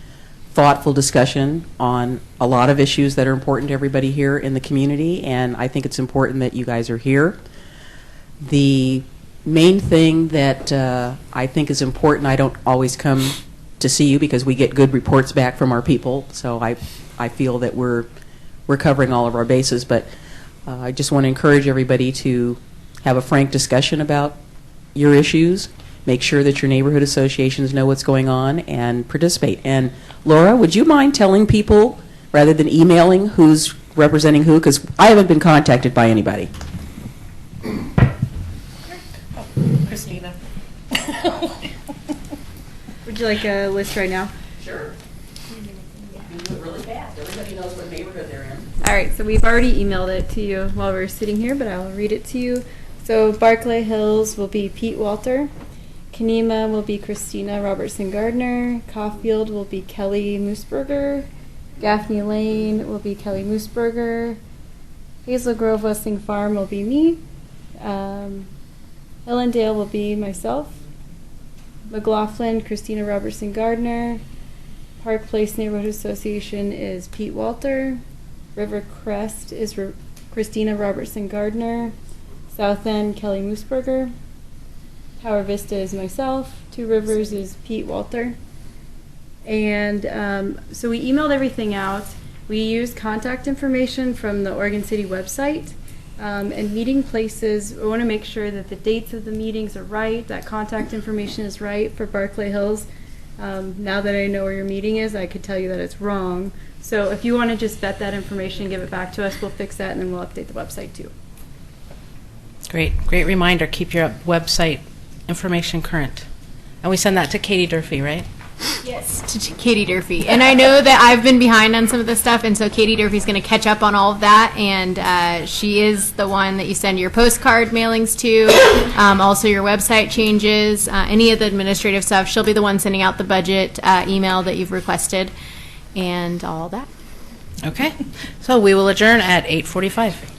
V: thoughtful discussion on a lot of issues that are important to everybody here in the community, and I think it's important that you guys are here. The main thing that I think is important, I don't always come to see you because we get good reports back from our people, so I feel that we're covering all of our bases, but I just want to encourage everybody to have a frank discussion about your issues, make sure that your neighborhood associations know what's going on, and participate. And Laura, would you mind telling people, rather than emailing, who's representing who? Because I haven't been contacted by anybody.
P: Christina. Would you like a list right now?
V: Sure. You do it really fast. Everybody knows what neighborhood they're in.
P: All right, so we've already emailed it to you while we were sitting here, but I will read it to you. So Barkley Hills will be Pete Walter. Kenema will be Christina Robertson Gardner. Caulfield will be Kelly Moosberger. Gaffney Lane will be Kelly Moosberger. Hazel Grove Westing Farm will be me. Hillendale will be myself. McLaughlin, Christina Robertson Gardner. Park Place Neighborhood Association is Pete Walter. River Crest is Christina Robertson Gardner. South End, Kelly Moosberger. Tower Vista is myself. Two Rivers is Pete Walter. And so we emailed everything out. We used contact information from the Oregon City website. And meeting places, we want to make sure that the dates of the meetings are right, that contact information is right for Barkley Hills. Now that I know where your meeting is, I could tell you that it's wrong. So if you want to just vet that information and give it back to us, we'll fix that and then we'll update the website too.
A: Great reminder. Keep your website information current. And we send that to Katie Durfee, right?
H: Yes, to Katie Durfee. And I know that I've been behind on some of this stuff, and so Katie Durfee's going to catch up on all of that, and she is the one that you send your postcard mailings to, also your website changes, any of the administrative stuff. She'll be the one sending out the budget email that you've requested, and all that.
A: Okay, so we will adjourn at 8:45.